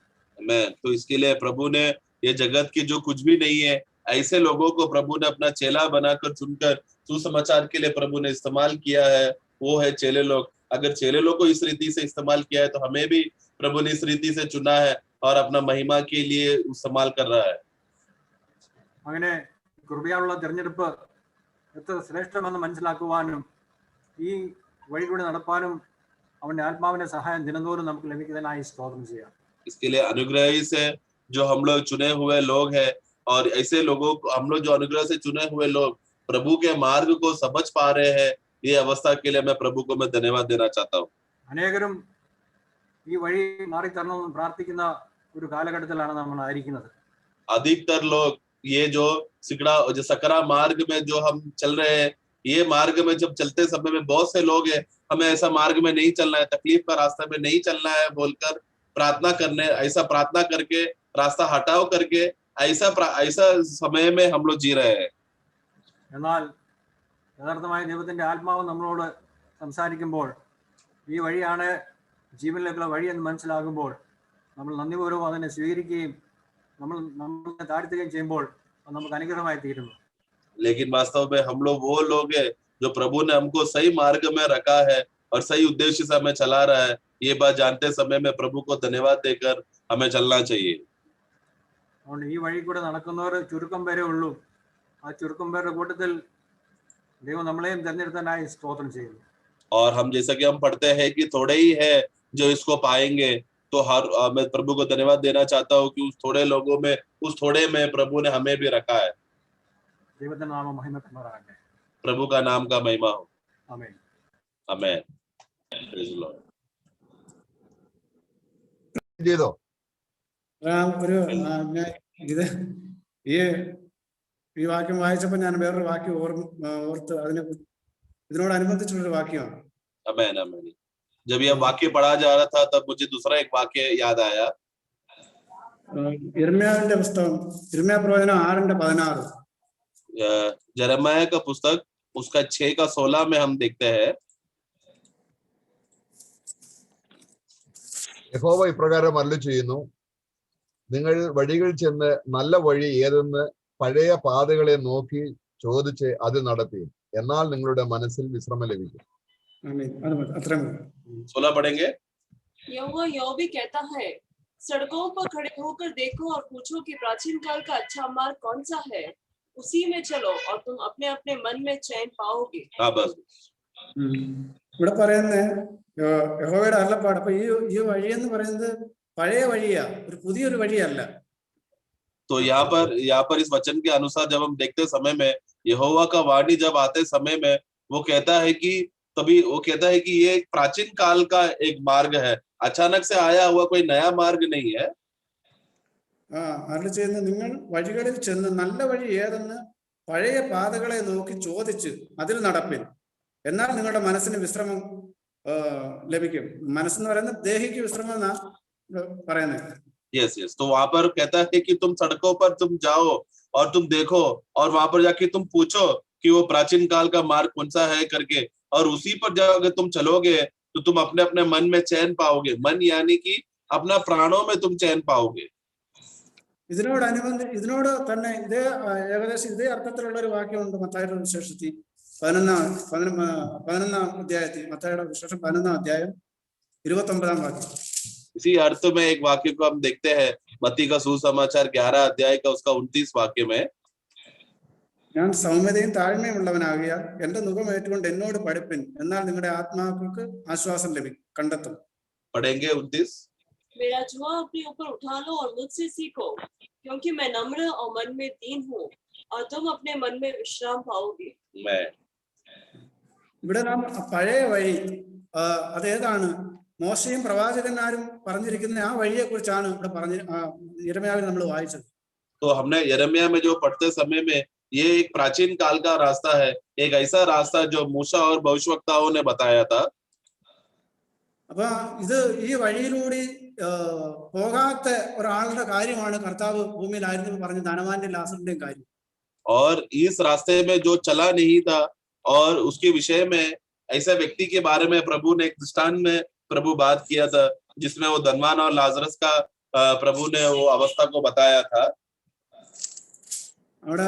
तो इसके लिए प्रभु ने ये जगत की जो कुछ भी नहीं है, ऐसे लोगों को प्रभु ने अपना चेला बनाकर चुनकर सुसमाचार के लिए प्रभु ने इस्तेमाल किया है. वो है चेले लोग. अगर चेले लोग को इस रीति से इस्तेमाल किया है, तो हमें भी प्रभु ने इस रीति से चुना है और अपना महिमा के लिए इस्तेमाल कर रहा है. അങ്ങനെ കൃപയാലുള്ള തിരഞ്ഞെടുപ്പ് എത്ര ശ്രേഷ്ഠമെന്ന് മനസ്സിലാക്കുവാനും ഈ വഴികൂടെ നടപ്പാനും അവന്റെ ആത്മാവിന്റെ സഹായം ദിനംതോറും നമുക്ക് ലഭിക്കുന്നതിനായി സ്തോത്രം ചെയ്യാം. इसके लिए अनुग्रह से जो हम लोग चुने हुए लोग हैं, और ऐसे लोगों को हम लोग जो अनुग्रह से चुने हुए लोग प्रभु के मार्ग को समझ पा रहे हैं, ये अवस्था के लिए मैं प्रभु को मैं धन्यवाद देना चाहता हूँ. അനേകരും ഈ വഴി മാറി തരണമെന്ന് പ്രാർത്ഥിക്കുന്ന ഒരു കാലഘട്ടത്തിലാണ് നമ്മൾ ആയിരിക്കുന്നത്. अधिकतर लोग ये जो सकरा मार्ग में जो हम चल रहे हैं, ये मार्ग में जब चलते समय में बहुत से लोग हैं, हमें ऐसा मार्ग में नहीं चलना है, तकलीफ का रास्ता में नहीं चलना है बोलकर प्रार्थना करने, ऐसा प्रार्थना करके रास्ता हटाओ करके ऐसा समय में हम लोग जी रहे हैं. എന്നാൽ യഥാർത്ഥമായ ദൈവത്തിന്റെ ആത്മാവ് നമ്മളോട് സംസാരിക്കുമ്പോൾ ഈ വഴിയാണ് ജീവനിലേക്കുള്ള വഴി എന്ന് മനസ്സിലാകുമ്പോൾ നമ്മൾ നന്ദിപൂർവ്വം അതിനെ സ്വീകരിക്കുകയും നമ്മളെ താഴ്ത്തുകയും ചെയ്യുമ്പോൾ അത് നമുക്ക് അനുഗ്രഹമായി തീരുന്നു. लेकिन वास्तव में हम लोग वो लोग हैं जो प्रभु ने हमको सही मार्ग में रखा है और सही उद्देश्य से हमें चला रहा है. ये बात जानते समय में प्रभु को धन्यवाद देकर हमें चलना चाहिए. അതുകൊണ്ട് ഈ വഴി കൂടെ നടക്കുന്നവർ ചുരുക്കം പേരേ ഉള്ളൂ. ആ ചുരുക്കം പേരുടെ കൂട്ടത്തിൽ ദൈവം നമ്മളെയും തെരഞ്ഞെടുത്തനായി സ്തോത്രം ചെയ്യുന്നു. और हम जैसा कि हम पढ़ते हैं कि थोड़े ही है जो इसको पाएंगे, तो मैं प्रभु को धन्यवाद देना चाहता हूँ कि उस थोड़े लोगों में, उस थोड़े में प्रभु ने हमें भी रखा है. ദൈവത്തിന്റെ നാമം മഹിമപ്പെടുമാറാകട്ടെ. प्रभु का नाम का महिमा हो. ആമേൻ. आमेन. Praise the Lord. ചെയ്തോ? ഒരു ഇത് ഈ വാക്യം വായിച്ചപ്പോൾ ഞാൻ വേറൊരു വാക്യം ഓർത്ത് അതിനെ ഇതിനോടനുബന്ധിച്ചുള്ളൊരു വാക്യമാണ്. आमेन आमेन. जब यह वाक्य पढ़ा जा रहा था तब मुझे दूसरा एक वाक्य याद आया. യിരെമ്യാവിന്റെ പുസ്തകം, യിരെമ്യാ പ്രവചനം 6:16. यिर्मयाह का पुस्तक उसका 6:16 में हम देखते हैं. യഹോവ ഇപ്രകാരം അരുളി ചെയ്യുന്നു, നിങ്ങൾ വഴികൾ ചെന്ന് നല്ല വഴി ഏതെന്ന് പഴയ പാതകളെ നോക്കി ചോദിച്ച് അത് നടത്തി, എന്നാൽ നിങ്ങളുടെ മനസ്സിൽ വിശ്രമം ലഭിക്കും. അത്രയും 16 पढ़ेंगे. यहोवा यह भी कहता है, सड़कों पर खड़े होकर देखो और पूछो कि प्राचीन काल का अच्छा मार्ग कौन सा है, उसी में चलो और तुम अपने अपने मन में चैन पाओगे. हाँ बस. ഇവിടെ പറയുന്നത് യഹോവയുടെ അരുളപ്പാട്. അപ്പൊ ഈ വഴി എന്ന് പറയുന്നത് പഴയ വഴിയാ, ഒരു പുതിയൊരു വഴിയല്ല. तो यहाँ पर इस वचन के अनुसार जब हम देखते समय में यहोवा का वाणी जब आते समय में वो कहता है कि ये एक प्राचीन काल का एक मार्ग है, अचानक से आया हुआ कोई नया मार्ग नहीं है. അരുളി ചെയ്യുന്നത്, നിങ്ങൾ വഴികളിൽ ചെന്ന് നല്ല വഴി ഏതെന്ന് പഴയ പാതകളെ നോക്കി ചോദിച്ച് അതിൽ നടപ്പിൻ, എന്നാൽ നിങ്ങളുടെ മനസ്സിന് വിശ്രമം ലഭിക്കും. മനസ്സെന്ന് പറയുന്നത് ദേഹിക്ക് വിശ്രമം എന്നാ പറയുന്നത്. यस तो वहां पर कहता है कि तुम सड़कों पर तुम जाओ और तुम देखो और वहां पर जाके तुम पूछो कि वो प्राचीन काल का मार्ग कौन सा है करके, और उसी पर जाओगे तुम चलोगे तो तुम अपने अपने मन में चैन पाओगे। मन यानी कि अपना प्राणों में तुम चैन पाओगे। ഇതിനോട് തന്നെ ഇതേ ഏകദേശം ഇതേ അർത്ഥത്തിലുള്ള ഒരു വാക്യമുണ്ട് മത്തായിയുടെ വിശേഷത്തിൽ 11-ാം അധ്യായത്തിൽ, മത്തായിയുടെ വിശേഷം 11-ാം അധ്യായം 29-ാം വാക്യം. इसी अर्थ में एक वाक्य को हम देखते हैं मत्ती का सुसमाचार 11 अध्याय का उसका 29 वाक्य में, ഞാൻ സൗമ്യതയും താഴ്മയും ഉള്ളവനാകിയാൽ എന്റെ മുഖം ഏറ്റുകൊണ്ട് എന്നോട് പഠിപ്പിൻ, എന്നാൽ നിങ്ങളുടെ ആത്മാക്കൾക്ക് ആശ്വാസം കണ്ടെത്തും. पढ़ेंगे 29। मेरा जुआ अपने ऊपर उठा लो और मुझसे सीखो, क्योंकि मैं नम्र और मन में दीन हूँ, और तुम अपने मन में विश्राम पाओगे. मैं ഇവിടെ നാം പഴയ വഴി അതേതാണ്? മോശയും പ്രവാചകന്മാരും പറഞ്ഞിരിക്കുന്ന ആ വഴിയെ കുറിച്ചാണ് ഇവിടെ യിരെമ്യാവിൽ നമ്മൾ വായിച്ചത്. तो हमने यिर्मयाह में जो पढ़ते समय में ये एक प्राचीन काल का रास्ता है, एक ऐसा रास्ता जो मूसा और भविष्यवक्ताओं ने बताया था. അപ്പൊ ഇത് ഈ വഴിയിലൂടെ പോകാത്ത ഒരാളുടെ കാര്യമാണ് കർത്താവ് ഭൂമിയിലായിരുന്നു പറഞ്ഞ ധനവാന്റെയും ലാസറിന്റെയും കാര്യം. और इस रास्ते में जो चला नहीं था और उसके विषय में ऐसे व्यक्ति के बारे में प्रभु ने एक दृष्टांत में प्रभु बात किया था, जिसमें वो धनवान और लाजरस का प्रभु ने वो अवस्था को बताया था. അവിടെ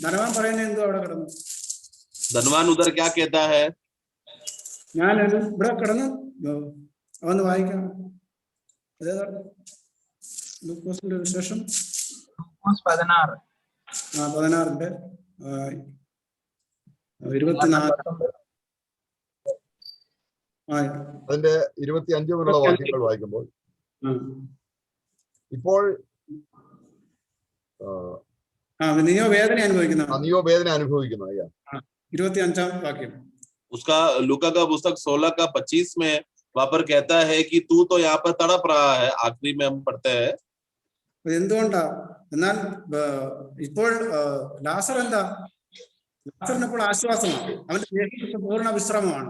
ധനവാൻ പറയുന്നത് എന്തോ അവിടെ കിടന്നു. धनवान उधर क्या कहता है? ഞാൻ ഇവിടെ കിടന്ന് ഒന്ന് വായിക്കാം. ലൂക്കോസിന്റെ വിശേഷം 16 16-ന്റെ 24 അതിന്റെ 25 മുതലുള്ള വാക്യങ്ങൾ വായിക്കുമ്പോൾ, ഇപ്പോൾ നീയോ വേദന അനുഭവിക്കുന്ന, നീയോ വേദന അനുഭവിക്കുന്നു. 25-ാം വാക്യം. उसका लूका का पुस्तक 16 का 25 में वहां पर कहता है कि तू तो यहाँ पर तड़प रहा है. आखिरी में हम पढ़ते हैं എന്തുകൊണ്ടാ? എന്നാൽ ഇപ്പോൾ ലാസർ എന്താ? ലാസറിന് ഇപ്പോൾ ആശ്വാസമാണ്, അവന്റെ പൂർണ്ണ വിശ്രമമാണ്.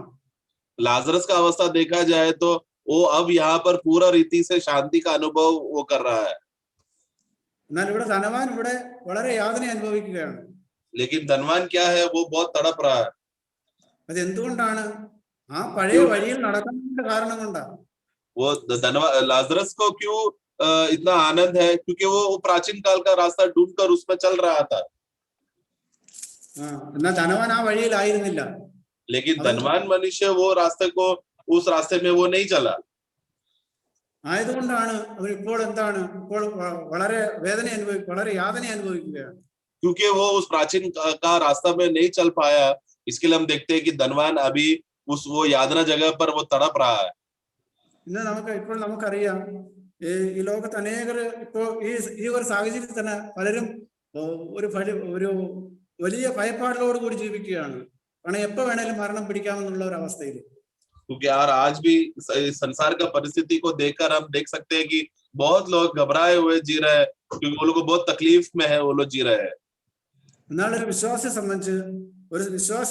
लाजरस का अवस्था देखा जाए तो वो अब यहाँ पर पूरा रीति से शांति का अनुभव वो कर रहा है. എന്നാൽ ഇവിടെ ധനവാൻ ഇവിടെ വളരെ യാതന അനുഭവിക്കുകയാണ്. लेकिन धनवान क्या है? वो बहुत तड़प रहा है. അത് എന്തുകൊണ്ടാണ്? ആ പഴയ വഴിയിൽ നടക്കുന്നതിന്റെ കാരണം കൊണ്ടാണ്. वो लाजरस को क्यों इतना आनंद है? क्योंकि वो प्राचीन काल का रास्ता ढूंढकर उसमें चल रहा था. എന്നാൽ ധനവാൻ ആ വഴിയിലായിരുന്നില്ല. लेकिन धनवान मनुष्य वो रास्ते को, उस रास्ते में वो नहीं चला. ആയതുകൊണ്ടാണ് അവൻ ഇപ്പോൾ എന്താണ്? ഇപ്പോൾ വളരെ വേദന വളരെ യാതന അനുഭവിക്കുകയാണ്. क्योंकि वो उस प्राचीन का रास्ता में नहीं चल पाया, इसके लिए हम देखते हैं कि धनवान अभी वो यातना जगह पर वो तड़प रहा है. ഇന്ന് ഇപ്പോൾ നമുക്കറിയാം, ഈ ലോകത്ത് അനേകർ ഇപ്പോൾ ഈ ഒരു സാഹചര്യത്തിൽ തന്നെ പലരും ഒരു വലിയ ഭയപ്പാടിലോട് കൂടി ജീവിക്കുകയാണ്. കാരണം എപ്പോ വേണേലും മരണം പിടിക്കാമെന്നുള്ള ഒരു അവസ്ഥയിൽ. क्योंकि यार आज भी संसार का परिस्थिति को देखकर हम देख सकते हैं कि बहुत लोग घबराए हुए जी रहे हैं, क्योंकि वो लोग को बहुत तकलीफ में है, वो लोग जी रहे हैं. എന്നാൽ ഒരു വിശ്വാസിയെ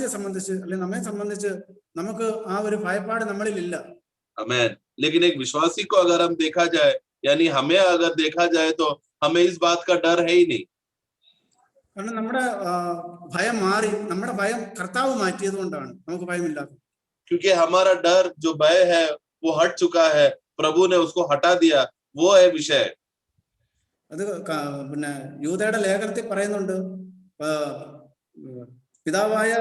സംബന്ധിച്ച് അല്ലെങ്കിൽ നമ്മെ സംബന്ധിച്ച് നമുക്ക് ആ ഒരു ഭയപ്പാട് നമ്മളിൽ ഇല്ല. आमीन. लेकिन एक विश्वासी को अगर हम देखा जाए, यानी हमें अगर देखा जाए, तो हमें इस बात का डर है ही नहीं. കാരണം നമ്മുടെ ഭയം മാറി, നമ്മുടെ ഭയം കർത്താവ് മാറ്റിയത് കൊണ്ടാണ് നമുക്ക് ഭയമില്ലാത്തത്. क्योंकि हमारा डर जो भय है वो हट चुका है, प्रभु ने उसको हटा दिया. वो है विषय. അത് പിന്നെ യൂദയുടെ ലേഖനത്തിൽ പറയുന്നുണ്ട്, പിതാവായ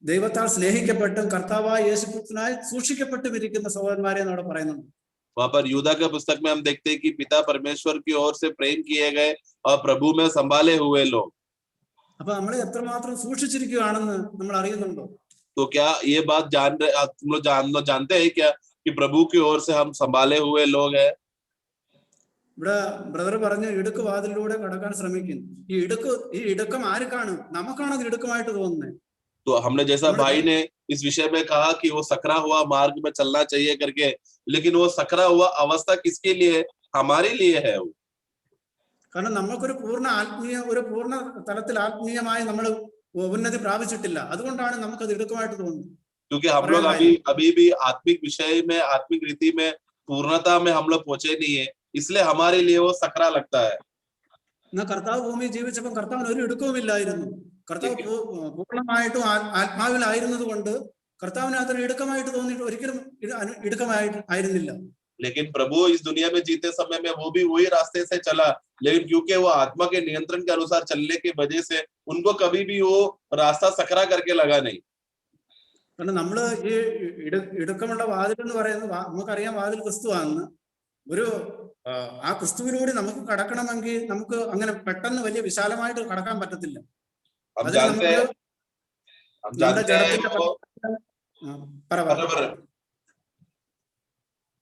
ദൈവത്താൽ സ്നേഹിക്കപ്പെട്ടും കർത്താവായ യേശുക്രിസ്തുവിനായി സൂക്ഷിക്കപ്പെട്ടും ഇരിക്കുന്ന സഹോദരന്മാരെ എന്നവിടെ പറയുന്നുണ്ട്. वहां पर यूदा के पुस्तक में हम देखते हैं कि पिता परमेश्वर की ओर से प्रेम किए गए और प्रभु में संभाले हुए लोग. അപ്പൊ നമ്മളെ എത്രമാത്രം സൂക്ഷിച്ചിരിക്കുകയാണെന്ന് നമ്മൾ അറിയുന്നുണ്ടോ? तो क्या ये बात तुम लोग जानते हैं क्या कि प्रभु की ओर से हम संभाले हुए लोग हैं? ഇവിടെ ബ്രദർ പറഞ്ഞു ഇടുക്ക് വാതിലൂടെ കടക്കാൻ ശ്രമിക്കുന്നു. ഈ ഇടുക്കം ആർക്കാണ്? നമുക്കാണ് അത് ഇടുക്കമായിട്ട് തോന്നുന്നത്. तो हमने जैसा भाई ने इस विषय में कहा कि वो सकरा हुआ मार्ग में चलना चाहिए करके, लेकिन वो सकरा हुआ अवस्था किसके लिए? हमारे लिए है. കാരണം നമ്മൾക്കൊരു പൂർണ്ണ തലത്തിൽ ആത്മീയമായി നമ്മൾ ഉന്നതി പ്രാപിച്ചിട്ടില്ല. അതുകൊണ്ടാണ് നമുക്കത് ഇടുക്കമായിട്ട് തോന്നുന്നത്. क्योंकि हम लोग अभी भी आत्मिक विषय में, आत्मिक रीति में, पूर्णता में हम लोग पहुंचे नहीं है, इसलिए हमारे लिए वो सकरा लगता है. എന്നാൽ കർത്താവ് ഭൂമിയിൽ ജീവിച്ചപ്പോൾ കർത്താവിന് ഒരു ഇടുക്കവും ഇല്ലായിരുന്നു. കർത്താവ് പൂർണ്ണമായിട്ടും ആത്മാവിലായിരുന്നത് കൊണ്ട് കർത്താവിന് അതൊരു ഇടുക്കമായിട്ട് തോന്നിയിട്ട് ഒരിക്കലും ഇടുക്കമായിരുന്നില്ല. लेकिन प्रभु इस दुनिया में जीते समय में वो भी वही रास्ते से चला, लेकिन क्योंकि वो आत्मा के नियंत्रण के अनुसार चलने की वजह से उनको कभी भी वो रास्ता सकरा करके लगा नहीं. കാരണം നമ്മള് ഈ ഇടുക്കമുള്ള വാതിൽ എന്ന് പറയുന്നത് നമുക്കറിയാം, വാതിൽ ക്രിസ്തുവാണെന്ന്. ഒരു ആ ക്രിസ്തുവിലൂടെ നമുക്ക് കടക്കണമെങ്കിൽ നമുക്ക് അങ്ങനെ പെട്ടെന്ന് വലിയ വിശാലമായിട്ട് കടക്കാൻ പറ്റത്തില്ല.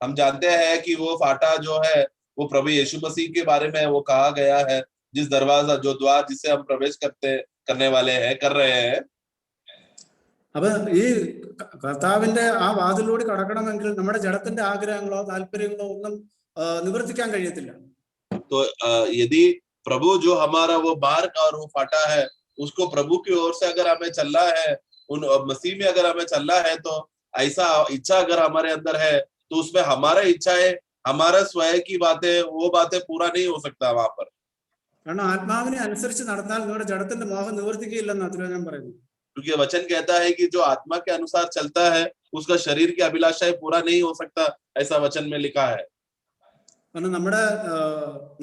हम जानते हैं कि वो फाटा जो है वो प्रभु यीशु मसीह के बारे में वो कहा गया है, जिस दरवाजा जो द्वार जिसे हम प्रवेश करने वाले हैं कर रहे हैं. അപ്പൊ ഈ കർത്താവിന്റെ ആ വാതിലൂടെ കടക്കണമെങ്കിൽ നമ്മുടെ ജഡത്തിന്റെ ആഗ്രഹങ്ങളോ താല്പര്യങ്ങളോ ഒന്നും നിവർത്തിക്കാൻ കഴിയത്തില്ല. तो यदि प्रभु जो हमारा वो मार्ग और वो फाटा है उसको प्रभु की ओर से अगर हमें चलना है, उन मसीह में अगर हमें चलना है, तो ऐसा इच्छा अगर हमारे अंदर है तो उसमें हमारा इच्छा है, हमारा स्वयं की बातें वो बातें पूरा नहीं हो सकता वहां पर. കാരണം ആത്മാവിനെ അനുസരിച്ച് നടന്നാൽ നിങ്ങളുടെ ജഡത്തിന്റെ മോഹം നിവർത്തിക്കുകയില്ലെന്ന് ഞാൻ പറയുന്നു. क्योंकि वचन कहता है कि जो आत्मा के अनुसार चलता है उसका शरीर की अभिलाषाएं पूरा नहीं हो सकता, ऐसा वचन में लिखा है. കാരണം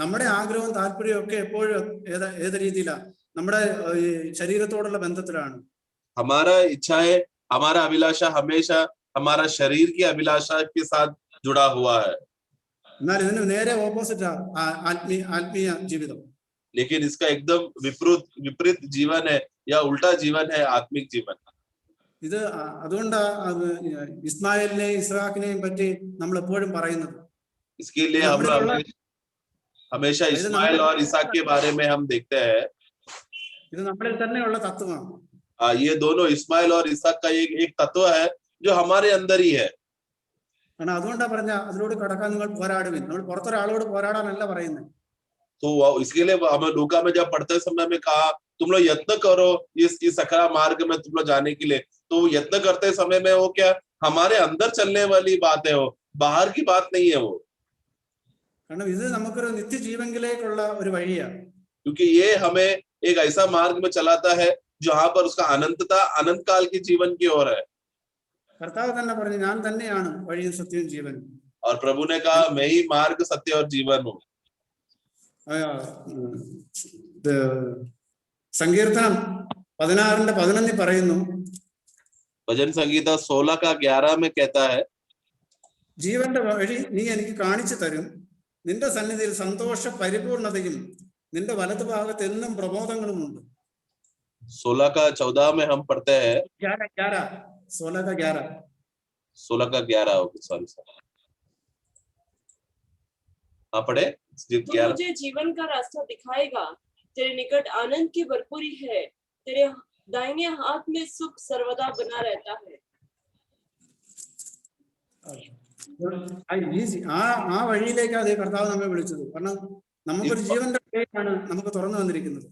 നമ്മുടെ ആഗ്രഹവും താല്പര്യവും ഒക്കെ എപ്പോഴും ഏത് രീതിയിലാണ്? നമ്മുടെ ശരീരത്തോടുള്ള ബന്ധത്തിലാണ്. हमारा इच्छाएं, हमारा अभिलाषा हमेशा हमारा शरीर की अभिलाषा के साथ जुड़ा हुआ है. എന്നാൽ ഇതിന് നേരെ ഓപ്പോസിറ്റ് ആത്മീയ ജീവിതം. लेकिन इसका एकदम विपरीत जीवन है या उल्टा जीवन है आत्मिक जीवन. ഇത് അതുകൊണ്ട് ഇസ്മായിലിനെയും ഇസ്ഹാക്കിനെയും പറ്റി നമ്മൾ എപ്പോഴും പറയുന്നത്. इसके लिए हम हमेशा इस्माइल और इसहाक के बारे में हम देखते हैं. ഇത് നമ്മളിൽ തന്നെയുള്ള തത്വമാണ്. ये दोनों इस्माइल और इसहाक का एक तत्व है जो हमारे अंदर ही है. കാരണം അതുകൊണ്ടാ പറഞ്ഞ അതിലൂടെ കടക്കാൻ നിങ്ങൾ പോരാടുവിൻ. നമ്മൾ പുറത്തൊരാളോട് പോരാടാനല്ല പറയുന്നത്. तो इसके लिए हमें लूका में जब पढ़ते समय में कहा तुम लोग यत्न करो इस सकरा मार्ग में तुम लोग जाने के लिए, तो यत्न करते समय में वो क्या हमारे अंदर चलने वाली बात है, वो बाहर की बात नहीं है वो. കാരണം ഇത് നമുക്കൊരു നിത്യജീവനിലേക്കുള്ള ഒരു വഴിയാണ്. क्योंकि ये हमें एक ऐसा मार्ग में चलाता है जहां पर उसका अनंतता अनंत काल की जीवन की ओर है. കർത്താവ് തന്നെ പറഞ്ഞു, ഞാൻ തന്നെയാണ് വഴിയും സത്യവും ജീവനും. और प्रभु ने कहा मैं ही मार्ग सत्य और जीवन हूँ. സങ്കീർത്തനം 16:11 പറയുന്നു, भजन संगीता 16:11 में कहता है, ജീവന്റെ വഴി നീ എനിക്ക് കാണിച്ചു തരും, നിന്റെ സന്നിധിയിൽ സന്തോഷ പരിപൂർണതയും നിന്റെ വലതുഭാഗത്ത് എന്നും പ്രമോദങ്ങളുമുണ്ട്. 16:14 में हम पढ़ते हैं 16:11 सॉरी पढ़े तू मुझे जीवन का रास्ता दिखाएगा, तेरे निकट आनंद की भरपूरी है, तेरे दाहिने हाथ में सुख सर्वदा बना रहता है. ആ വഴിയിലേക്ക് അതേ കർത്താവ് നമ്മെ വിളിച്ചത്. കാരണം നമുക്കൊരു ജീവന്റെ വഴിയാണ് നമുക്ക് തുറന്നു വന്നിരിക്കുന്നത്.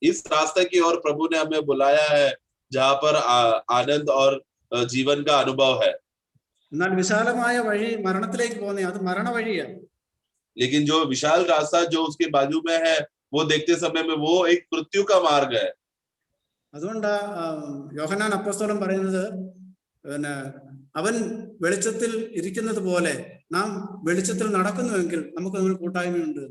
इस रास्ते की ओर प्रभु ने हमें बुलाया है जहाँ पर आनंद और जीवन का अनुभव है. എന്നാൽ വിശാലമായ വഴി മരണത്തിലേക്ക് പോകുന്നേ, അത് മരണ വഴിയാണ്. लेकिन जो विशाल रास्ता जो उसके बाजू में है वो देखते समय में वो एक मृत्यु का मार्ग है. അതുകൊണ്ടാ യോഹന്നാൻ അപ്പോസ്തലൻ പറയുന്നത്, പിന്നെ അവൻ വെളിച്ചത്തിൽ ഇരിക്കുന്നത് പോലെ നാം വെളിച്ചത്തിൽ നടക്കുന്നുവെങ്കിൽ നമുക്ക് നമ്മൾ കൂട്ടായ്മയുണ്ട്.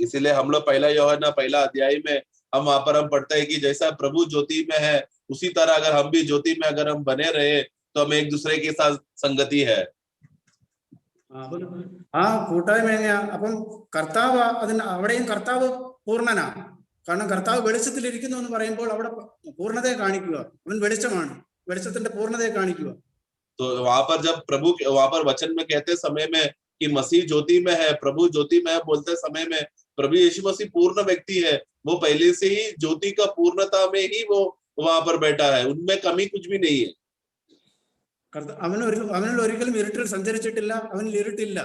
इसीलिए हम लोग पहला यूहन्ना पहला अध्याय में हम वहां पर हम पढ़ते हैं कि जैसा प्रभु ज्योति में है उसी तरह अगर हम भी ज्योति में अगर हम बने रहे तो हमें एक दूसरे के साथ संगति है. ആ കൂട്ടായ്മ എങ്ങനെയാ? അപ്പം കർത്താവ് അവിടെയും കർത്താവ് പൂർണ്ണനാ. കാരണം കർത്താവ് വെളിച്ചത്തിൽ ഇരിക്കുന്നു എന്ന് പറയുമ്പോൾ അവിടെ പൂർണ്ണതയെ കാണിക്കുക. അവൻ വെളിച്ചമാണ്, വെളിച്ചത്തിന്റെ പൂർണ്ണതയെ കാണിക്കുക. तो वहां पर जब प्रभु वहां पर वचन में कहते समय में कि मसीह ज्योति में है, प्रभु ज्योति में है बोलते समय में प्रभु यीशु मसीह पूर्ण व्यक्ति है. वो पहले से ही ज्योति का पूर्णता में ही वो वहां पर बैठा है, उनमें कमी कुछ भी नहीं है. അവനിൽ ഒരിക്കലും ഇരുട്ടിൽ സഞ്ചരിച്ചിട്ടില്ല, അവനിൽ ഇരുട്ടില്ല.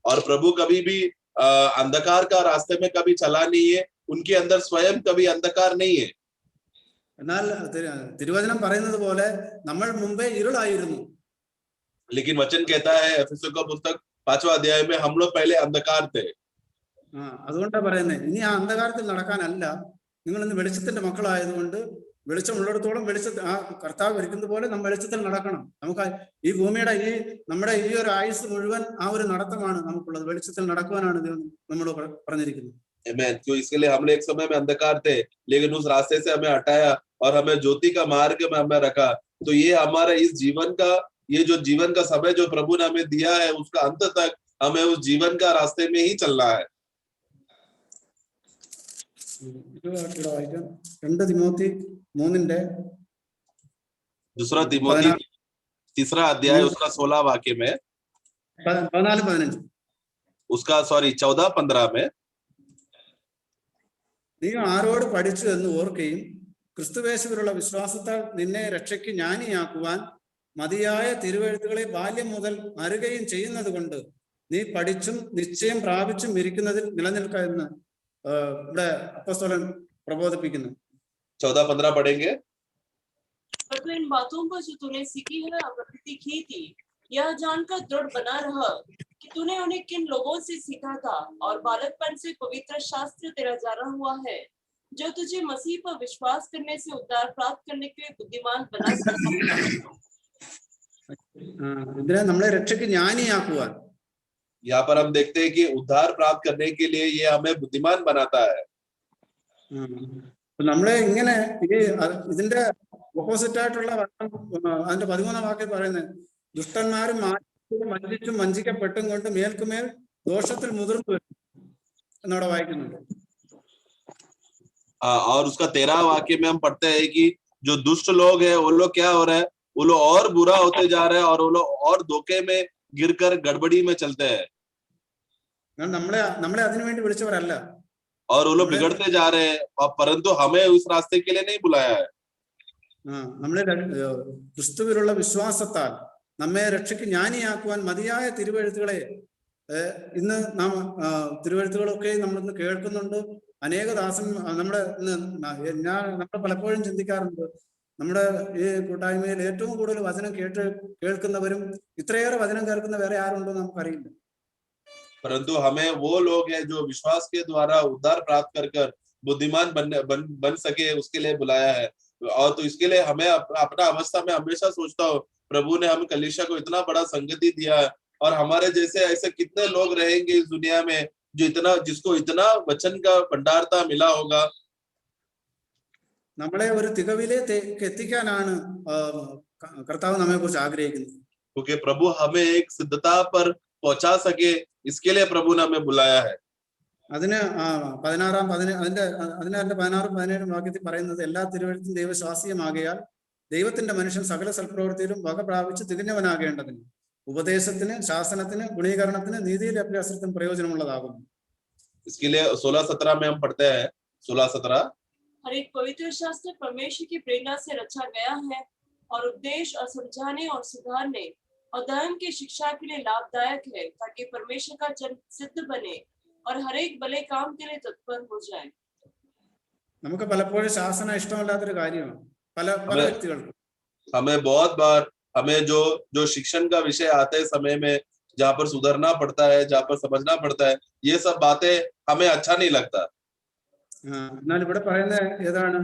और प्रभु कभी भी अंधकार का रास्ते में कभी चला नहीं है, उनके अंदर स्वयं कभी अंधकार नहीं है. എന്നാൽ തിരുവചനം പറയുന്നത് പോലെ നമ്മൾ മുമ്പേ ഇരുളായിരുന്നു. लेकिन वचन कहता है एफेसों का पुस्तक 5वां अध्याय में हम लोग पहले अंधकार थे. അതുകൊണ്ടാ പറയുന്നത്, ഇനി ആ അന്ധകാരത്തിൽ നടക്കാനല്ല, നിങ്ങൾ ഇന്ന് വെളിച്ചത്തിന്റെ മക്കളായതുകൊണ്ട് വെളിച്ചമുള്ളിടത്തോളം ആ കർത്താവ് ഇരിക്കുന്നത് പോലെ നമ്മൾ വെളിച്ചത്തിൽ നടക്കണം. നമുക്ക് ഈ ഭൂമിയുടെ നമ്മുടെ ഈ ഒരു ആയുസ് മുഴുവൻ ആ ഒരു നടത്തമാണ് നമുക്കുള്ളത്. വെളിച്ചത്തിൽ നടക്കുവാനാണ് നമ്മൾ പറഞ്ഞിരിക്കുന്നത്. Amen. तो इसके लिए हम एक समय में अंधकार थे, लेकिन उस रास्ते से हमें हटाया और हमें ज्योति का मार्ग में हमें रखा. तो ये हमारा इस जीवन का, ये जो जीवन का समय जो प्रभु ने हमें दिया है, उसका अंत तक हमें उस जीवन का रास्ते में ही चलना है. 2 തിമോത്തി 3 दूसरा तिमोथी 3 अध्याय उसका 16 वाक्य में 14-15 उसका 14-15 में നീ ആരോട് പഠിച്ചു എന്ന് ഓർക്കുകയും ക്രിസ്തുവേശുവിലുള്ള വിശ്വാസത്താൽ നിന്നെ രക്ഷയ്ക്ക് ജ്ഞാനിയാക്കുവാൻ മതിയായ തിരുവെഴുത്തുകളെ ബാല്യം മുതൽ അറിയുകയും ചെയ്യുന്നത് കൊണ്ട് നീ പഠിച്ചും നിശ്ചയം പ്രാപിച്ചും ഇരിക്കുന്നതിൽ നിലനിൽക്കുക എന്ന് ഇവിടെ അപ്പോസ്തലൻ പ്രബോധിപ്പിക്കുന്നു. 14-15 पढ़ेंगे. पर तो इन बातों पर जो तूने सीखी है और प्रकृति की थी, यह जानकर दृढ़ बना रहा कि तूने उन्हें किन लोगों से सीखा था और बालकपन से पवित्र शास्त्र तेरा जाना हुआ है, जो तुझे मसीह पर विश्वास करने से उद्धार प्राप्त करने के लिए बुद्धिमान बना सकता है. ഇതിനെ നമ്മളെ രക്ഷയ്ക്ക് ജ്ഞാനിയാക്കുവാൻ, यहाँ पर हम देखते हैं कि उद्धार प्राप्त करने के लिए ये हमें बुद्धिमान बनाता है. നമ്മളെ ഇങ്ങനെ ഇതിന്റെ ഓപ്പോസിറ്റ് ആയിട്ടുള്ള അതിന്റെ 13 വാക്യം പറയുന്നത് ദുഷ്ടന്മാരും വഞ്ചിച്ചും വഞ്ചിക്കപ്പെട്ടും കൊണ്ട് മേൽക്കുമേൽ ദോഷത്തിൽ മുതിർന്നു വരും എന്നവിടെ വായിക്കുന്നുണ്ട്. और उसका 13 वाक्य में हम पढ़ते हैं कि जो दुष्ट लोग हैं वो लोग क्या हो रहे हैं, वो लोग और बुरा होते जा रहे हैं और वो लोग और धोखे में गिरकर गड़बड़ी में चलते हैं. നമ്മളെ അതിനുവേണ്ടി വിളിച്ചവരല്ല. और वो लोग बिगड़ते जा रहे हैं, परंतु हमें उस रास्ते के लिए नहीं बुलाया है. നമ്മളെ ക്രിസ്തുവിലുള്ള വിശ്വാസത്താൽ നമ്മെ രക്ഷയ്ക്ക് ജ്ഞാനിയാക്കുവാൻ മതിയായ തിരുവെഴുത്തുകളെ ഇന്ന് നാം തിരുവെഴുത്തുകളൊക്കെ നമ്മളിന്ന് കേൾക്കുന്നുണ്ട്. അനേക ദാസൻ നമ്മൾ പലപ്പോഴും ചിന്തിക്കാറുണ്ട്, നമ്മുടെ ഈ കൂട്ടായ്മയിൽ ഏറ്റവും കൂടുതൽ വചനം കേൾക്കുന്നവരും ഇത്രയേറെ വചനം കേൾക്കുന്ന വേറെ ആരുണ്ടോ നമുക്കറിയില്ല. परंतु हमें वो लोग हैं जो विश्वास के द्वारा उद्धार प्राप्त कर बुद्धिमान बन सके, उसके लिए बुलाया है. और तो इसके लिए हमें अपना अवस्था में हमेशा सोचता हूँ, प्रभु ने हम कलीसिया को इतना बड़ा संगति दिया है और हमारे जैसे ऐसे कितने लोग रहेंगे इस दुनिया में जिसको इतना वचन का भंडारता मिला होगा. നമ്മളെ ഒരു തികവിലേക്ക് എത്തിക്കാനാണ് കർത്താവ് നമ്മെ കുറിച്ച് ആഗ്രഹിക്കുന്നത്. क्योंकि प्रभु हमें एक सिद्धता पर पहुंचा सके, इसके लिए प्रभु ने हमें बुलाया है. അതിന് 16-17 വാക്യത്തിൽ പറയുന്നത് എല്ലാ തിരുവെഴുത്തും ദൈവശാസ്ത്രീയമാകയാൽ ദൈവത്തിന്റെ മനുഷ്യൻ സകല സൽപ്രവൃത്തിയിലും വക പ്രാപിച്ച് തികഞ്ഞവനാകേണ്ടതിന് ഉപദേശത്തിന്, ശാസനത്തിന്, ഗുണീകരണത്തിന്, നീതിയിലെ അഭ്യാസത്തിനും പ്രയോജനമുള്ളതാകുന്നു. इसके लिए 16-17 में हम पढ़ते हैं. 16-17 हर एक पवित्र शास्त्र परमेश्वर की प्रेरणा से रचा गया है और उपदेश और समझाने और सुधारने और धर्म की शिक्षा के लिए लाभदायक है, ताकि परमेश्वर का जन सिद्ध बने और हर एक भले काम के लिए तत्पर हो जाए. നമുക്ക് പലപ്പോഴും ശാസന ഇഷ്ടമല്ലാത്തൊരു കാര്യമാണ് പല വ്യക്തികൾക്കും. हमें बहुत बार हमें जो शिक्षण का विषय आते समय में जहाँ पर सुधरना पड़ता है, जहाँ पर समझना पड़ता है, ये सब बातें हमें अच्छा नहीं लगता. എന്നാൽ ഇവിടെ പറയുന്ന ഏതാണ്?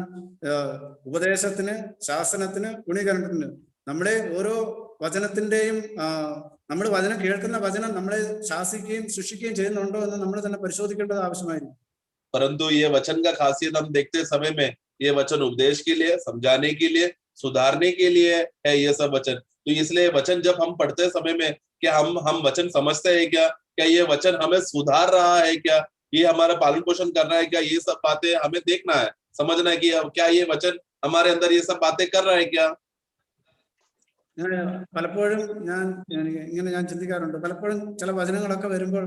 ഉപദേശത്തിന്, ശാസനത്തിന്, ഗുണീകരണത്തിന്. നമ്മളെ ഓരോ വചനത്തിന്റെയും നമ്മൾ വചനം കേൾക്കുന്ന വചനം നമ്മളെ ശാസിക്കുകയും ശിക്ഷിക്കുകയും ചെയ്യുന്നുണ്ടോ എന്ന് നമ്മൾ തന്നെ പരിശോധിക്കേണ്ടത് ആവശ്യമായിരുന്നു. परंतु ये वचन का खासियत हम देखते समय में ये वचन उपदेश के लिए, समझाने के लिए, सुधारने के लिए है ये सब वचन. तो इसलिए वचन जब हम पढ़ते समय में क्या हम वचन समझते हैं क्या ये वचन हमें सुधार रहा है, क्या ये हमारा पालन पोषण कर रहा है, क्या ये सब बातें हमें देखना है, समझना है कि क्या ये वचन हमारे अंदर ये सब बातें कर रहा है क्या. പലപ്പോഴും ഞാൻ ചിന്തിക്കാറുണ്ട്, പലപ്പോഴും ചില വചനങ്ങളൊക്കെ വരുമ്പോൾ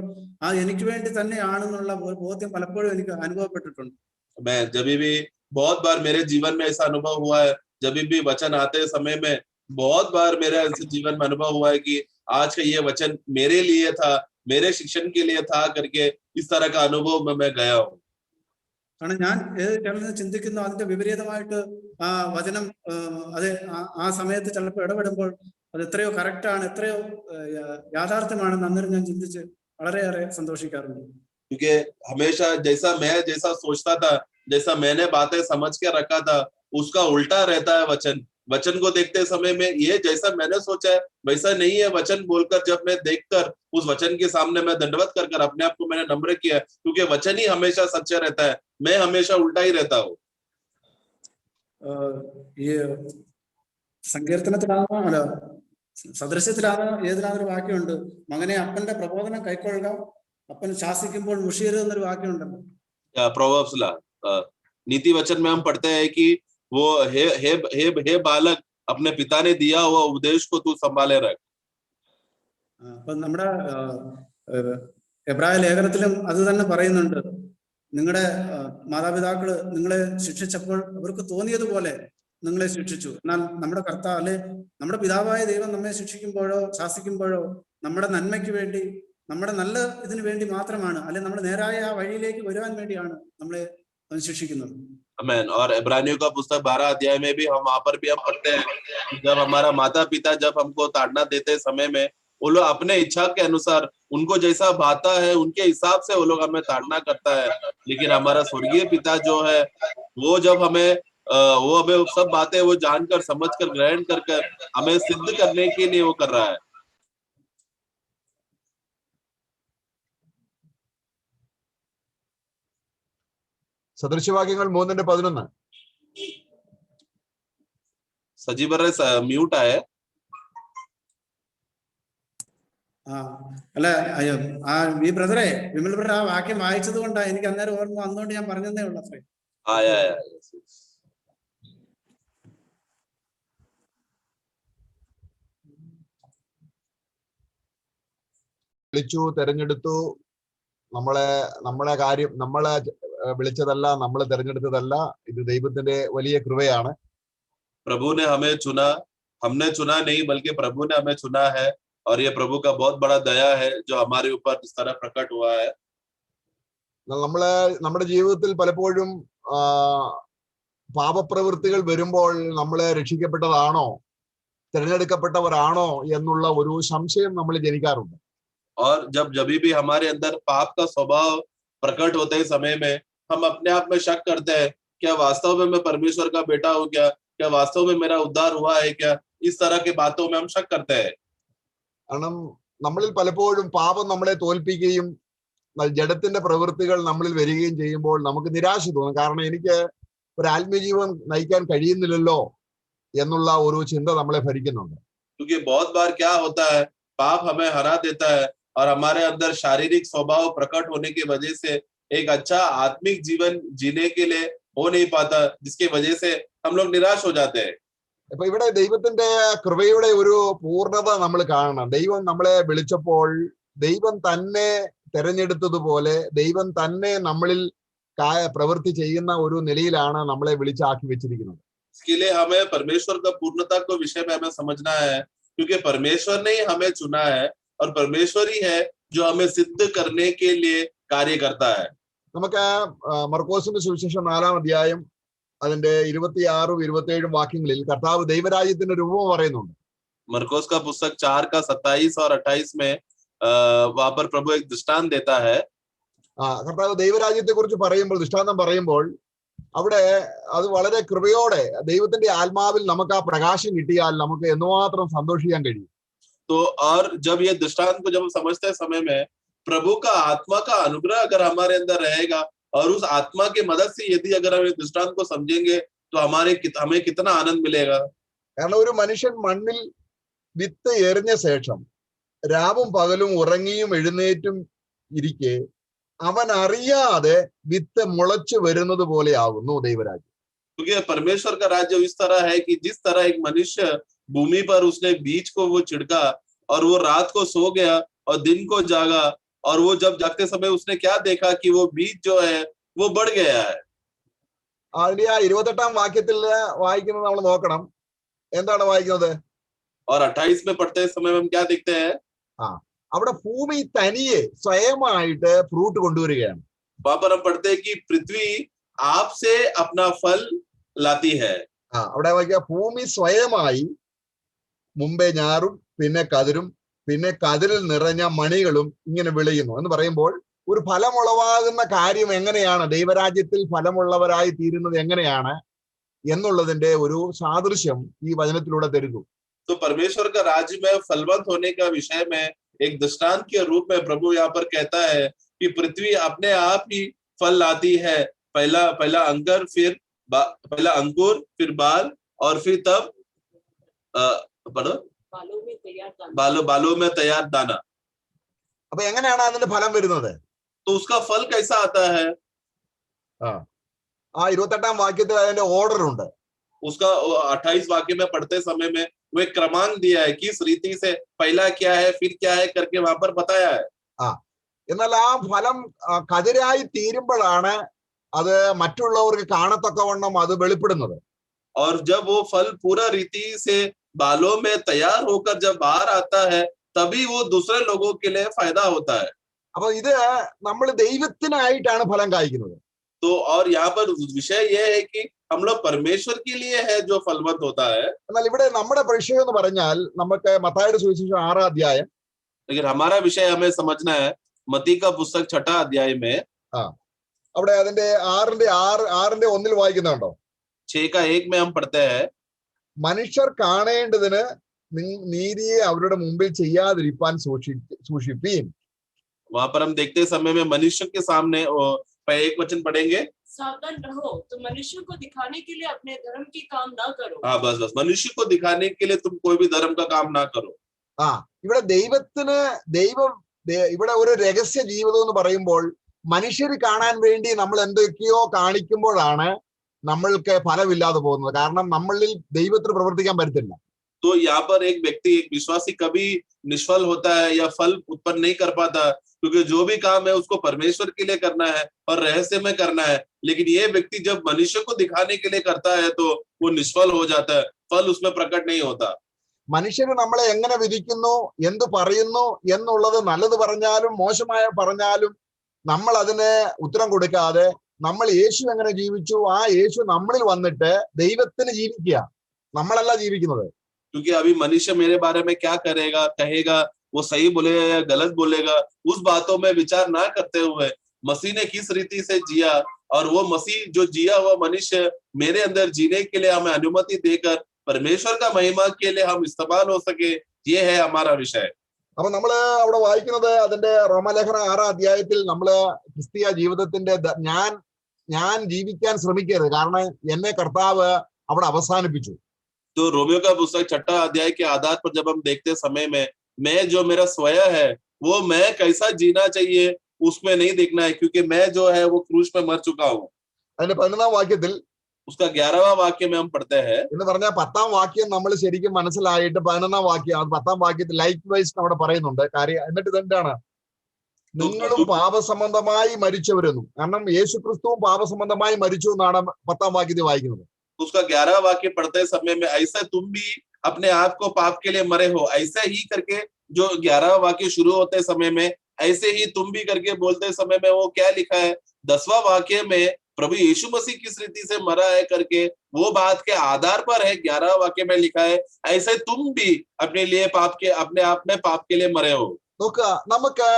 എനിക്ക് വേണ്ടി തന്നെയാണെന്നുള്ള ഒരു ബോധ്യം പലപ്പോഴും എനിക്ക് അനുഭവപ്പെട്ടിട്ടുണ്ട്. मैं जब भी बहुत बार मेरे जीवन में ऐसा अनुभव हुआ है, जब भी वचन आते समय में बहुत बार मेरे ऐसे जीवन में अनुभव हुआ है कि आज का ये वचन मेरे लिए था, मेरे शिक्षण के लिए था करके इस तरह का अनुभव में मैं गया हूँ. കാരണം ഞാൻ ചിലത് ചിന്തിക്കുന്നു, അതിന്റെ വിപരീതമായിട്ട് ആ വചനം അത് ആ സമയത്ത് ചിലപ്പോൾ ഇടപെടുമ്പോൾ അത് എത്രയോ കറക്റ്റാണ്, എത്രയോ യാഥാർത്ഥ്യമാണെന്ന് അന്നേരം ഞാൻ ചിന്തിച്ച് വളരെയേറെ സന്തോഷിക്കാറുണ്ട്. क्योंकि हमेशा जैसा सोचता था, जैसा मैंने बातें समझ के रखा था, उसका उल्टा रहता है वचन। वचन को देखते समय में ये जैसा मैंने सोचा है वैसा नहीं है। वचन बोलकर जब मैं देखकर उस वचन के सामने मैं दंडवत कर अपने आप को मैंने नम्र किया, क्योंकि वचन ही हमेशा सच्चा रहता है, मैं हमेशा उल्टा ही रहता हूँ। ഈ സങ്കീർത്തനത്തിലാണ് അല്ല സദൃശ്യത്തിലാണ് ഏതിലാന്നൊരു വാക്യമുണ്ട്, മകനെ അപ്പന്റെ പ്രബോധനം കൈക്കൊള്ളുക, അപ്പൻ ശാസിക്കുമ്പോൾ മുഷിയരുതെന്നൊരു വാക്യമുണ്ടല്ലോ. प्रोवर्ब्स नीति वचन में हम पढ़ते हैं कि वो हे बालक, अपने पिता ने दिया हुआ उपदेश को तू संभाले रख. അപ്പൊ നമ്മുടെ എബ്രായ ലേഖനത്തിലും അത് തന്നെ പറയുന്നുണ്ട്. നിങ്ങളുടെ മാതാപിതാക്കള് നിങ്ങളെ ശിക്ഷിച്ചപ്പോൾ അവർക്ക് തോന്നിയതുപോലെ നിങ്ങളെ ശിക്ഷിച്ചു. എന്നാൽ നമ്മുടെ കർത്താവ് അല്ലെ നമ്മുടെ പിതാവായ ദൈവം നമ്മെ ശിക്ഷിക്കുമ്പോഴോ ശാസിക്കുമ്പോഴോ നമ്മുടെ നന്മയ്ക്ക് വേണ്ടി, നമ്മുടെ നല്ല ഇതിനു വേണ്ടി മാത്രമാണ്, അല്ലെ നമ്മൾ നേരായ ആ വഴിയിലേക്ക് വരുവാൻ വേണ്ടിയാണ് നമ്മളെ ശിക്ഷിക്കുന്നത്. आमेन. और इब्रानियों का पुस्तक 12 अध्याय में भी हम वहां पर भी हम पढ़ते हैं, जब हमारा माता पिता जब हमको ताड़ना देते समय में वो लोग अपने इच्छा के अनुसार उनको जैसा भाता है उनके हिसाब से वो लोग हमें ताड़ना करता है, लेकिन हमारा स्वर्गीय पिता जो है वो जब हमें वो हमें सब बातें वो जानकर समझकर ग्रहण कर हमें सिद्ध करने के लिए वो कर रहा है. സദൃശവാക്യങ്ങൾ 3:11. सजी बर म्यूट आए. അല്ല ആ ഈ ബ്രദറെ, വിമൽ ബ്രദർ ആ വാക്യം വായിച്ചത് കൊണ്ടാണ് എനിക്ക് അന്നേരം ഓർമ്മ വന്നുകൊണ്ട് ഞാൻ പറഞ്ഞതേ ഉള്ളൂ. അത്രേ വിളിച്ചു, തെരഞ്ഞെടുത്തു. നമ്മളെ കാര്യം നമ്മളെ വിളിച്ചതല്ല, നമ്മൾ തെരഞ്ഞെടുത്തതല്ല. ഇത് ദൈവത്തിന്റെ വലിയ കൃപയാണ്. प्रभु ने हमें चुना, हमने चुना नहीं बल्कि प्रभु ने हमें चुना है, और ये प्रभु का बहुत बड़ा दया है जो हमारे ऊपर इस तरह प्रकट हुआ है. നമ്മുടെ ജീവിതത്തിൽ പലപ്പോഴും പാപപ്രവൃത്തികൾ വരുമ്പോൾ നമ്മളെ രക്ഷിക്കപ്പെട്ടതാണോ തിരഞ്ഞെടുക്കപ്പെട്ടവരാണോ എന്നുള്ള ഒരു സംശയം നമ്മൾ ജനിക്കാറുണ്ട്. और जब भी हमारे अंदर पाप का स्वभाव प्रकट होते हैं समय में हम अपने आप में शक करते हैं, क्या वास्तव में मैं परमेश्वर का बेटा हूँ, क्या वास्तव में मेरा उद्धार हुआ है क्या? इस तरह की बातों में हम शक करते हैं. കാരണം നമ്മളിൽ പലപ്പോഴും പാപം നമ്മളെ തോൽപ്പിക്കുകയും ജഡത്തിന്റെ പ്രവൃത്തികൾ നമ്മളിൽ വരികയും ചെയ്യുമ്പോൾ നമുക്ക് നിരാശ തോന്നും. കാരണം എനിക്ക് ഒരു ആത്മീയജീവൻ നയിക്കാൻ കഴിയുന്നില്ലല്ലോ എന്നുള്ള ഒരു ചിന്ത നമ്മളെ ഭരിക്കുന്നുണ്ട്. क्योंकि बहुत बार क्या होता है, पाप हमें हरा देता है और हमारे अंदर शारीरिक स्वभाव प्रकट होने की वजह से एक अच्छा आत्मिक जीवन जीने के लिए हो नहीं पाता, जिसकी वजह से हम लोग निराश हो जाते हैं. അപ്പൊ ഇവിടെ ദൈവത്തിന്റെ കൃപയുടെ ഒരു പൂർണ്ണത നമ്മൾ കാണണം. ദൈവം നമ്മളെ വിളിച്ചപ്പോൾ ദൈവം തന്നെ തെരഞ്ഞെടുത്തതുപോലെ ദൈവം തന്നെ നമ്മളിൽ പ്രവൃത്തി ചെയ്യുന്ന ഒരു നിലയിലാണ് നമ്മളെ വിളിച്ചാക്കി വെച്ചിരിക്കുന്നത്. इसके लिए हमें परमेश्वर का पूर्णता को विषय में हमें समझना है, क्योंकि परमेश्वर ने ही हमें चुना है और परमेश्वर ही है जो हमें सिद्ध करने के लिए कार्य करता है. നമുക്ക് മർക്കോസിന്റെ സുവിശേഷം 4-ാം അധ്യായം അതിന്റെ 26-27 വാക്യങ്ങളിൽ കർത്താവ് ദൈവരാജ്യത്തിന്റെ രൂപം പറയുന്നുണ്ട്. मरकोस का पुस्तक 4 का 27 और 28 में वहां पर प्रभु एक दृष्टांत देता है. കർത്താവ് ദൈവരാജ്യത്തെ കുറിച്ച് പറയുമ്പോൾ, ദൃഷ്ടാന്തം പറയുമ്പോൾ അവിടെ അത് വളരെ കൃപയോടെ ദൈവത്തിന്റെ ആത്മാവിൽ നമുക്ക് ആ പ്രകാശം കിട്ടിയാൽ നമുക്ക് എന്തുമാത്രം സന്തോഷിക്കാൻ കഴിയും. तो और जब ये दृष्टांत को जब हम समझते हैं समय में प्रभु का आत्मा का अनुग्रह अगर हमारे अंदर रहेगा और उस आत्मा की मदद से यदि अगर हम इस दृष्टांत को समझेंगे तो हमें कितना आनंद मिलेगा. കാരണം ഒരു മനുഷ്യൻ മണ്ണിൽ വിത്ത് എറിഞ്ഞ ശേഷം രാവും പകലും ഉറങ്ങിയും എഴുന്നേറ്റും ഇരിക്കെ അവൻ അറിയാതെ വിത്ത് മുളച്ചു വരുന്നത് പോലെ ആകുന്നു ദൈവരാജ്യം. क्योंकि परमेश्वर का राज्य इस तरह है कि जिस तरह एक मनुष्य भूमि पर उसने बीज को वो छिड़का और वो रात को सो गया और दिन को जागा, और वो जब जागते समय उसने क्या देखा कि वो बीज जो है वो बढ़ गया है. അതിന്റെ 28-ാം വാക്യത്തിൽ വായിക്കുന്നത് നമ്മൾ നോക്കണം. എന്താണ് വായിക്കുന്നത്? और 28 में पढ़ते समय हम क्या देखते हैं? അവിടെ ഭൂമി തനിയെ സ്വയമായിട്ട് ഫ്രൂട്ട് കൊണ്ടുവരികയാണ്. वहां पर हम पढ़ते हैं कि पृथ्वी आप से अपना फल लाती है. അവിടെ വായിക്കുക, ഭൂമി സ്വയമായി മുമ്പേ ഞാറും പിന്നെ കതിരും പിന്നെ കതിരിൽ നിറഞ്ഞ മണികളും ഇങ്ങനെ വിളയുന്നു എന്ന് പറയുമ്പോൾ ഒരു ഫലമുളവാകുന്ന കാര്യം എങ്ങനെയാണ്, ദൈവരാജ്യത്തിൽ ഫലമുള്ളവരായി തീരുന്നത് എങ്ങനെയാണ്? എന്നുള്ളതിന്റെ ഒരു സാദൃശ്യം ഈ വചനത്തിലൂടെ തരുന്നു. तो परमेश्वर का राज्य में फलवंत होने का विषय में एक दृष्टांत के रूप में प्रभु यहाँ पर कहता है कि पृथ्वी अपने आप ही फल लाती है, पहला अंकुर, फिर बाल, और फिर तब बालों में तैयार दाना. അപ്പൊ എങ്ങനെയാണ് അതിന്റെ ഫലം വരുന്നത്? तो उसका फल कैसा आता है? ആ 28-ാം വാക്യത്തിൽ അതിന്റെ ഓർഡർ ഉണ്ട്. उसका 28 वाक्य में पढ़ते समय में वो एक क्रमांक दिया है, किस रीति से पहला क्या है फिर क्या है करके वहां पर बताया है. എന്നാൽ ആ ഫലം കതിരായി തീരുമ്പോഴാണ് അത് മറ്റുള്ളവർക്ക് കാണത്തക്കവണ്ണം അത് വെളിപ്പെടുന്നത്. और जब वो फल पूरा रीति से बालों में तैयार होकर जब बाहर आता है तभी वो दूसरे लोगों के लिए फायदा होता है. അപ്പൊ ഇത് നമ്മൾ ദൈവത്തിനായിട്ടാണ് ഫലം കായ്ക്കുന്നത്. तो और यहाँ पर विषय ये है कि हम लोग परमेश्वर के लिए है जो फलवंत होता है. എന്നാൽ ഇവിടെ നമ്മുടെ വിഷയം എന്ന് പറഞ്ഞാൽ നമുക്ക് മത്തായിയുടെ സുവിശേഷം 6-ാം അധ്യായം, लेकिन हमारा विषय हमें समझना है मत्ती का पुस्तक 6 अध्याय में അവിടെ അതിന്റെ 6-ന്റെ 1 വായിക്കുന്നുണ്ടോ? 6 का 1 में हम पढ़ते हैं, മനുഷ്യർ കാണേണ്ടതിന് നീതിയെ അവരുടെ മുമ്പിൽ ചെയ്യാതിരിപ്പാൻ സൂക്ഷിപ്പീൻ. वहां पर हम देखते समय में मनुष्य के सामने एक वचन पढ़ेंगे, सावधान रहो, तो मनुष्य को दिखाने के लिए अपने धर्म की काम ना करो. हाँ बस मनुष्य को दिखाने के लिए तुम कोई भी धर्म का काम ना करो. ഇവിടെ ഇവിടെ ഒരു രഹസ്യ ജീവിതം എന്ന് പറയുമ്പോൾ മനുഷ്യർ കാണാൻ വേണ്ടി നമ്മൾ എന്തൊക്കെയോ കാണിക്കുമ്പോഴാണ് നമ്മൾക്ക് ഫലമില്ലാതെ പോകുന്നത്. കാരണം നമ്മളിൽ ദൈവത്തിന് പ്രവർത്തിക്കാൻ പറ്റത്തില്ല. तो यहाँ पर एक व्यक्ति, एक विश्वासी कभी निष्फल होता है या फल उत्पन्न नहीं कर पाता, क्योंकि जो भी काम है उसको परमेश्वर के लिए करना है और रहस्य में करना है. लेकिन ये व्यक्ति जब मनुष्य को दिखाने के लिए करता है तो वो निष्फल हो जाता है, फल उसमें प्रकट नहीं होता. മനുഷ്യര് നമ്മളെ എങ്ങനെ വിധിക്കുന്നു, എന്ത് പറയുന്നു എന്നുള്ളത് നല്ലത് പറഞ്ഞാലും മോശമായ പറഞ്ഞാലും നമ്മൾ അതിന് ഉത്തരം കൊടുക്കാതെ നമ്മൾ യേശു എങ്ങനെ ജീവിച്ചു ആ യേശു നമ്മളിൽ വന്നിട്ട് ദൈവത്തിന് ജീവിക്കുക, നമ്മളല്ല ജീവിക്കുന്നത്. क्योंकि अभी मनुष्य मेरे बारे में क्या करेगा, कहेगा, वो सही बोलेगा या गलत बोलेगा, उस बातों में विचार ना करते हुए मसीह ने किस रीति से जिया और वो मसीह जो जिया हुआ मनुष्य मेरे अंदर जीने के लिए हमें अनुमति देकर परमेश्वर का महिमा के लिए हम इस्तेमाल हो सके, ये है हमारा विषय. അപ്പൊ നമ്മള് അവിടെ വായിക്കുന്നത് അതിന്റെ റോമാലേഖനം 6-ാം അധ്യായത്തിൽ നമ്മള് ക്രിസ്തീയ ജീവിതത്തിന്റെ ഞാൻ ജീവിക്കാൻ ശ്രമിക്കരുത്, കാരണം എന്നെ കർത്താവ് അവിടെ അവസാനിപ്പിച്ചു. तो रोमियो का पुस्तक 6 अध्याय के आधार पर जब हम देखते समय में मैं जो मेरा स्वयं है वो मैं कैसा जीना चाहिए उसमें नहीं देखना है, क्योंकि मैं जो है वो क्रूस में मर चुका हूँ. അതിന്റെ 11-ാം വാക്യത്തിൽ उसका 11वां वाक्य में हम पढ़ते हैं, എന്ന് പറഞ്ഞാൽ 10-ാം വാക്യം നമ്മൾ ശരിക്കും മനസ്സിലായിട്ട് 11-ാം വാക്യം 10-ാം വാക്യത്തിൽ ലൈക്ക് വൈസ് അവിടെ പറയുന്നുണ്ട് കാര്യം. എന്നിട്ട് ഇതെന്താണ്? നിങ്ങളും പാപസംബന്ധമായി മരിച്ചവരെന്നും, കാരണം യേശു ക്രിസ്തുവും പാപസംബന്ധമായി മരിച്ചു എന്നാണ് 10-ാം വാക്യത്തിൽ വായിക്കുന്നത്. उसका 11वां वाक्य पढ़ते समय में ऐसा तुम भी अपने आप को पाप के लिए मरे हो, ऐसा ही करके जो 11वां वाक्य शुरू होते समय में ऐसे ही तुम भी करके बोलते समय में वो क्या लिखा है 10वां वाक्य में प्रभु यीशु मसीह किस रीति से मरा है करके वो बात के आधार पर है 11वां वाक्य में लिखा है ऐसे तुम भी अपने लिए अपने आप में पाप के लिए मरे हो. നോക്കുക, നമുക്ക്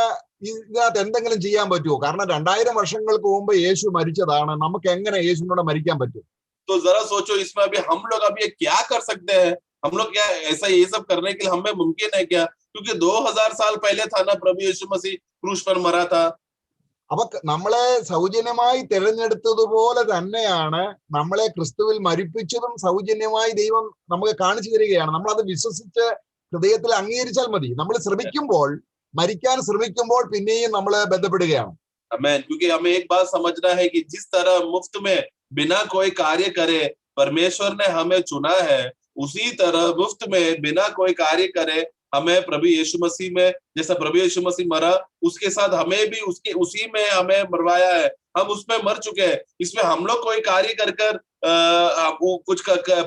ഇതിനകത്ത് എന്തെങ്കിലും ചെയ്യാൻ പറ്റുമോ? കാരണം 2000 വർഷങ്ങൾക്ക് മുമ്പ് യേശു മരിച്ചതാണ്, നമുക്ക് എങ്ങനെ യേശുവിനോട് മരിക്കാൻ പറ്റും? तो जरा सोचो इसमें अभी हम लोग अभी क्या कर सकते हैं? हम लोग क्या ऐसा ये सब करने के लिए हमें मुमकिन है क्या? क्योंकि 2000 साल पहले था ना प्रभु यीशु मसीह क्रूस पर मरा था. അപ്പൊ നമ്മളെ സൗജന്യമായി തിരഞ്ഞെടുത്തതുപോലെ തന്നെയാണ് നമ്മളെ ക്രിസ്തുവിൽ മരിപ്പിച്ചതും സൗജന്യമായി ദൈവം നമുക്ക് കാണിച്ചു തരികയാണ്. നമ്മളത് വിശ്വസിച്ച് ഹൃദയത്തിൽ അംഗീകരിച്ചാൽ മതി. നമ്മൾ മരിക്കാൻ ശ്രമിക്കുമ്പോൾ പിന്നെയും നമ്മൾ ബന്ധപ്പെടുകയാണ്. आमीन. क्योंकि हमें एक बात समझना है कि जिस तरह मुफ्त में बिना कोई कार्य करे परमेश्वर ने हमें चुना है, उसी तरह मुफ्त में बिना कोई कार्य करे हमें प्रभु यीशु मसीह में, जैसा प्रभु यीशु मसीह मरा उसके साथ हमें भी उसी में हमें मरवाया है. हम उसमें मर चुके हैं. इसमें हम लोग कोई कार्य कर कुछ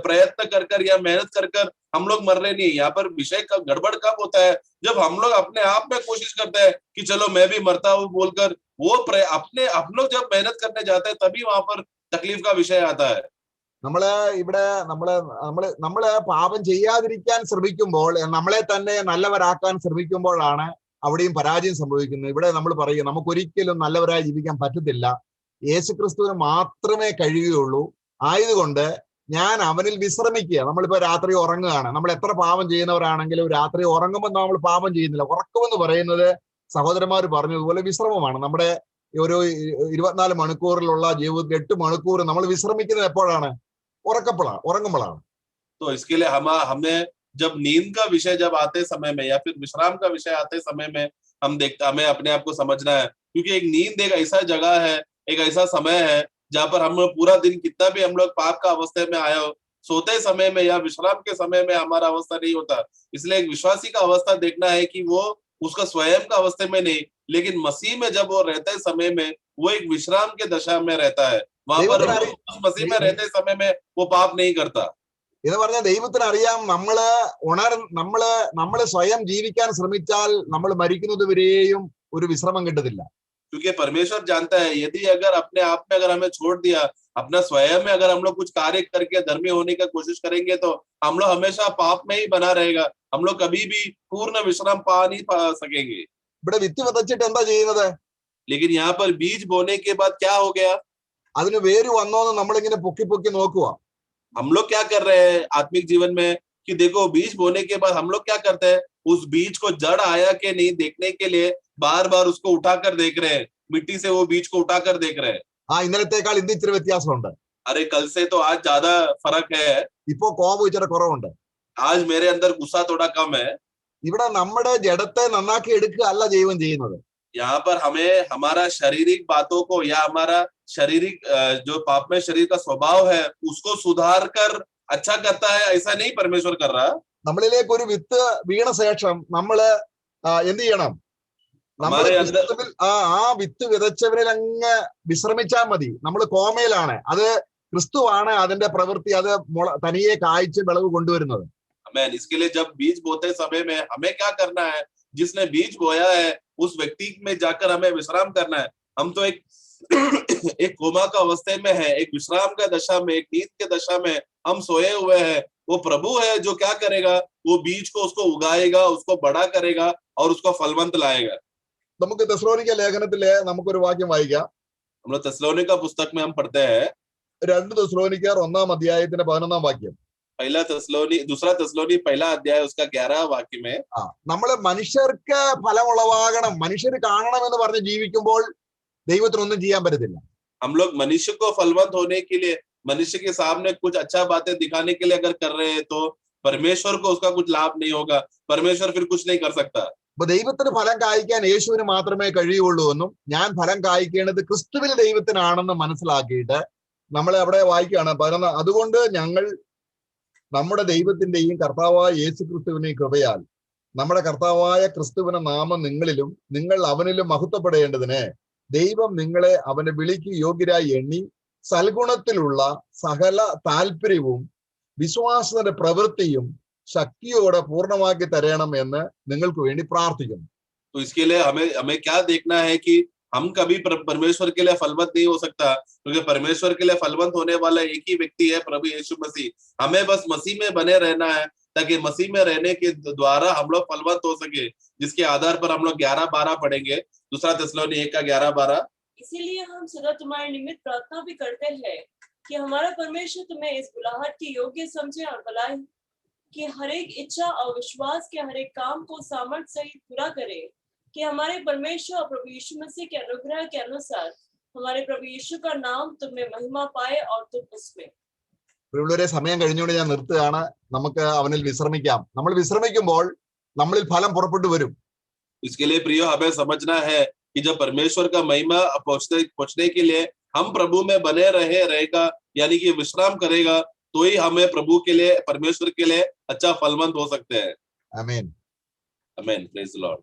प्रयत्न कर या मेहनत कर हम लोग मर रहे नहीं. यहाँ पर विषय का गड़बड़ कब होता है? जब हम लोग अपने आप में कोशिश करते हैं कि चलो मैं भी मरता हूँ बोलकर, वो हम लोग जब मेहनत करने जाते हैं तभी वहां पर तकलीफ का विषय आता है. നമ്മള് പാപം ചെയ്യാതിരിക്കാൻ ശ്രമിക്കുമ്പോൾ, നമ്മളെ തന്നെ നല്ലവരാക്കാൻ ശ്രമിക്കുമ്പോഴാണ് അവിടെയും പരാജയം സംഭവിക്കുന്നത്. ഇവിടെ നമ്മൾ പറയും നമുക്കൊരിക്കലും നല്ലവരായി ജീവിക്കാൻ പറ്റത്തില്ല, യേശുക്രിസ്തുവിന് മാത്രമേ കഴിയുകയുള്ളൂ. ആയതുകൊണ്ട് ഞാൻ അവനിൽ വിശ്രമിക്കുക. നമ്മളിപ്പോ രാത്രി ഉറങ്ങുകയാണ്. നമ്മൾ എത്ര പാപം ചെയ്യുന്നവരാണെങ്കിലും രാത്രി ഉറങ്ങുമ്പോൾ നമ്മൾ പാപം ചെയ്യുന്നില്ല. ഉറക്കമെന്ന് പറയുന്നത് സഹോദരന്മാർ പറഞ്ഞതുപോലെ വിശ്രമമാണ്. നമ്മുടെ ഒരു 24 മണിക്കൂറിലുള്ള ജീവിതത്തിൽ 8 മണിക്കൂർ നമ്മൾ വിശ്രമിക്കുന്നത് എപ്പോഴാണ്? ഉറങ്ങുമ്പോഴാണ്. तो इसके लिए हमें जब नींद का विषय जब आते समय में या फिर विश्राम का विषय आते समय में हमें अपने आप को समझना है, क्योंकि एक नींद एक ऐसा जगह है, एक ऐसा समय है जहाँ पर हम पूरा दिन कितना भी हम लोग पाप का अवस्था में आए हो, सोते समय में या विश्राम के समय में हमारा अवस्था नहीं होता। इसलिए एक विश्वासी का अवस्था देखना है कि वो उसका स्वयं का अवस्था में नहीं, लेकिन मसीह में जब वो रहते समय में वो एक विश्राम के दशा में रहता है। वहां पर उस मसीह में रहते समय में वो पाप नहीं करता। എന്ന് പറഞ്ഞാൽ ദൈവത്തിന് അറിയാം, നമ്മള് സ്വയം ജീവിക്കാൻ ശ്രമിച്ചാൽ നമ്മൾ മരിക്കുന്നത് വരെയും ഒരു വിശ്രമം കിട്ടത്തില്ല. क्योंकि परमेश्वर जानता है यदि अगर अपने आप में अगर हमें छोड़ दिया, अपना स्वयं में अगर हम लोग कुछ कार्य करके धर्मी होने की कोशिश करेंगे तो हम लोग हमेशा पाप में ही बना रहेगा। हम लोग कभी भी पूर्ण विश्राम पा नहीं पा सकेंगे। ഇവിടെ വിത്ത് വിതച്ചിട്ട് എന്താ ചെയ്യുന്നത്? लेकिन यहाँ पर बीज बोने के बाद क्या हो गया? അതിന് വേര് വന്നോന്ന് നമ്മളിങ്ങനെ പൊക്കി പൊക്കി നോക്കുക. हम लोग क्या कर रहे हैं आत्मिक जीवन में कि देखो बीज बोने के बाद हम लोग क्या करते हैं, उस बीज को जड़ आया कि नहीं देखने के लिए बार बार उसको उठाकर देख रहे हैं, मिट्टी से वो बीज को उठाकर देख रहे हैं। ഇന്നലത്തേക്കാൾ ഇന്ന് ഇച്ചിരി വ്യത്യാസമുണ്ട്. अरे कल से तो आज ज्यादा फर्क है, ഇപ്പോ കോപം ഇച്ചിരി കുറവുണ്ട്. आज मेरे अंदर गुस्सा थोड़ा कम है। ഇവിടെ നമ്മുടെ ജഡത്തെ നന്നാക്കി എടുക്കുക അല്ല ദൈവം ചെയ്യുന്നത്. यहाँ पर हमें हमारा शारीरिक बातों को या हमारा शारीरिक जो पाप में शरीर का स्वभाव है उसको सुधार कर अच्छा करता है, ऐसा नहीं परमेश्वर कर रहा। നമ്മളിലേക്ക് ഒരു വിത്ത് വീണ ശേഷം നമ്മള് എന്ത് ചെയ്യണം? നമ്മൾ ആ വിത്ത് വിതച്ചവരിൽ അങ്ങ് വിശ്രമിച്ചാൽ മതി. നമ്മൾ കോമയിലാണ്, അത് ക്രിസ്തുവാണ് അതിന്റെ പ്രവൃത്തി, അത് തനിയെ കായ്ച്ച് വിളവ് കൊണ്ടുവരുന്നത്. आमीन। इसके लिए जब बीज बोते समय में हमें क्या करना है, जिसने बीज बोया है उस व्यक्ति में जाकर हमें विश्राम करना है। हम तो एक कोमा का अवस्था में है, एक विश्राम का दशा में, एक नींद के दशा में हम सोए हुए हैं। वो प्रभु है जो क्या करेगा, वो बीज को उसको उगाएगा, उसको बड़ा करेगा और उसको फलवंत लाएगा। നമുക്ക് തെസ്സലോനിക്ക ലേഖനത്തിലെ നമുക്കൊരു വാക്യം വായിക്കാം. हम लोग തെസ്സലോനിക്ക पुस्तक में हम पढ़ते हैं 2 തെസ്സലോനിക്കർ 1-ാം അധ്യായത്തിന്റെ 11-ാം വാക്യം. दूसरा തെസ്സലോനി 1 अध्याय उसका 11 वाक्य में നമ്മള് മനുഷ്യർക്ക് ഫലമുളവാകണം, മനുഷ്യര് കാണണം എന്ന് പറഞ്ഞ് ജീവിക്കുമ്പോൾ ദൈവത്തിനൊന്നും ചെയ്യാൻ പറ്റത്തില്ല. हम लोग मनुष्य को फलवंत होने के लिए, मनुष्य के सामने कुछ अच्छा बातें दिखाने के लिए अगर कर रहे हैं तो परमेश्वर को उसका कुछ लाभ नहीं होगा। परमेश्वर फिर कुछ नहीं कर सकता। അപ്പൊ ദൈവത്തിന് ഫലം കായ്ക്കാൻ യേശുവിന് മാത്രമേ കഴിയുള്ളൂ എന്നും ഞാൻ ഫലം കായ്ക്കേണ്ടത് ക്രിസ്തുവിൽ ദൈവത്തിനാണെന്ന് മനസ്സിലാക്കിയിട്ട് നമ്മൾ അവിടെ വായിക്കുകയാണ് 11. അതുകൊണ്ട് ഞങ്ങൾ നമ്മുടെ ദൈവത്തിന്റെയും കർത്താവായ യേശു ക്രിസ്തുവിനെയും കൃപയാൽ നമ്മുടെ കർത്താവായ ക്രിസ്തുവിന്റെ നാമം നിങ്ങളിലും നിങ്ങൾ അവനിലും മഹത്വപ്പെടേണ്ടതിന് ദൈവം നിങ്ങളെ അവന്റെ വിളിക്ക് യോഗ്യരായി എണ്ണി സൽഗുണത്തിലുള്ള സകല താല്പര്യവും വിശ്വാസത്തിന്റെ പ്രവൃത്തിയും ശക്തിയോടെ പൂർണ്ണമാക്കി തരണം എന്ന് നിങ്ങൾക്ക് വേണ്ടി പ്രാർത്ഥിക്കുന്നു. तो इसके लिए हमें क्या देखना है कि हम कभी परमेश्वर के लिए फलवंत नहीं हो सकता, क्योंकि परमेश्वर के लिए फलवंत होने वाला एक ही व्यक्ति है, प्रभु यीशु मसीह। हमें बस मसीह में बने रहना है ताकि मसीह में रहने के द्वारा हम लोग फलवंत हो सके, जिसके आधार पर हम लोग 11-12 पढ़ेंगे। दूसरा तेस्सलोनी 1 का 11-12। इसीलिए हम सदा तुम्हारे निमित्त प्रार्थना भी करते हैं कि हमारा परमेश्वर तुम्हें इस बुलाहट के योग्य समझे और भलाई कि हर एक इच्छा और विश्वास के हर एक काम को सामर्थ्य सहित पूरा करे, कि हमारे परमेश्वर और प्रभु यीशु मसीह के अनुग्रह के अनुसार हमारे प्रभु यीशु का नाम तुम में महिमा पाए और तुम उसमें। പ്രിയമുള്ളവരെ, സമയം കഴിഞ്ഞുകൊണ്ട് ഞാൻ നിർത്തുകയാണ്. നമുക്ക് അവനിൽ വിശ്രമിക്കാം. നമ്മൾ വിശ്രമിക്കുമ്പോൾ നമ്മളിൽ ഫലം പുറപ്പെട്ടു വരും. इसके लिए प्रियो हमें समझना है कि जब परमेश्वर का महिमा पहुंचने के लिए हम प्रभु में बने रहेगा, यानी कि विश्राम करेगा, तो ही हमें प्रभु के लिए, परमेश्वर के लिए अच्छा फलवंत हो सकते हैं। आमीन। आमीन। Praise the Lord.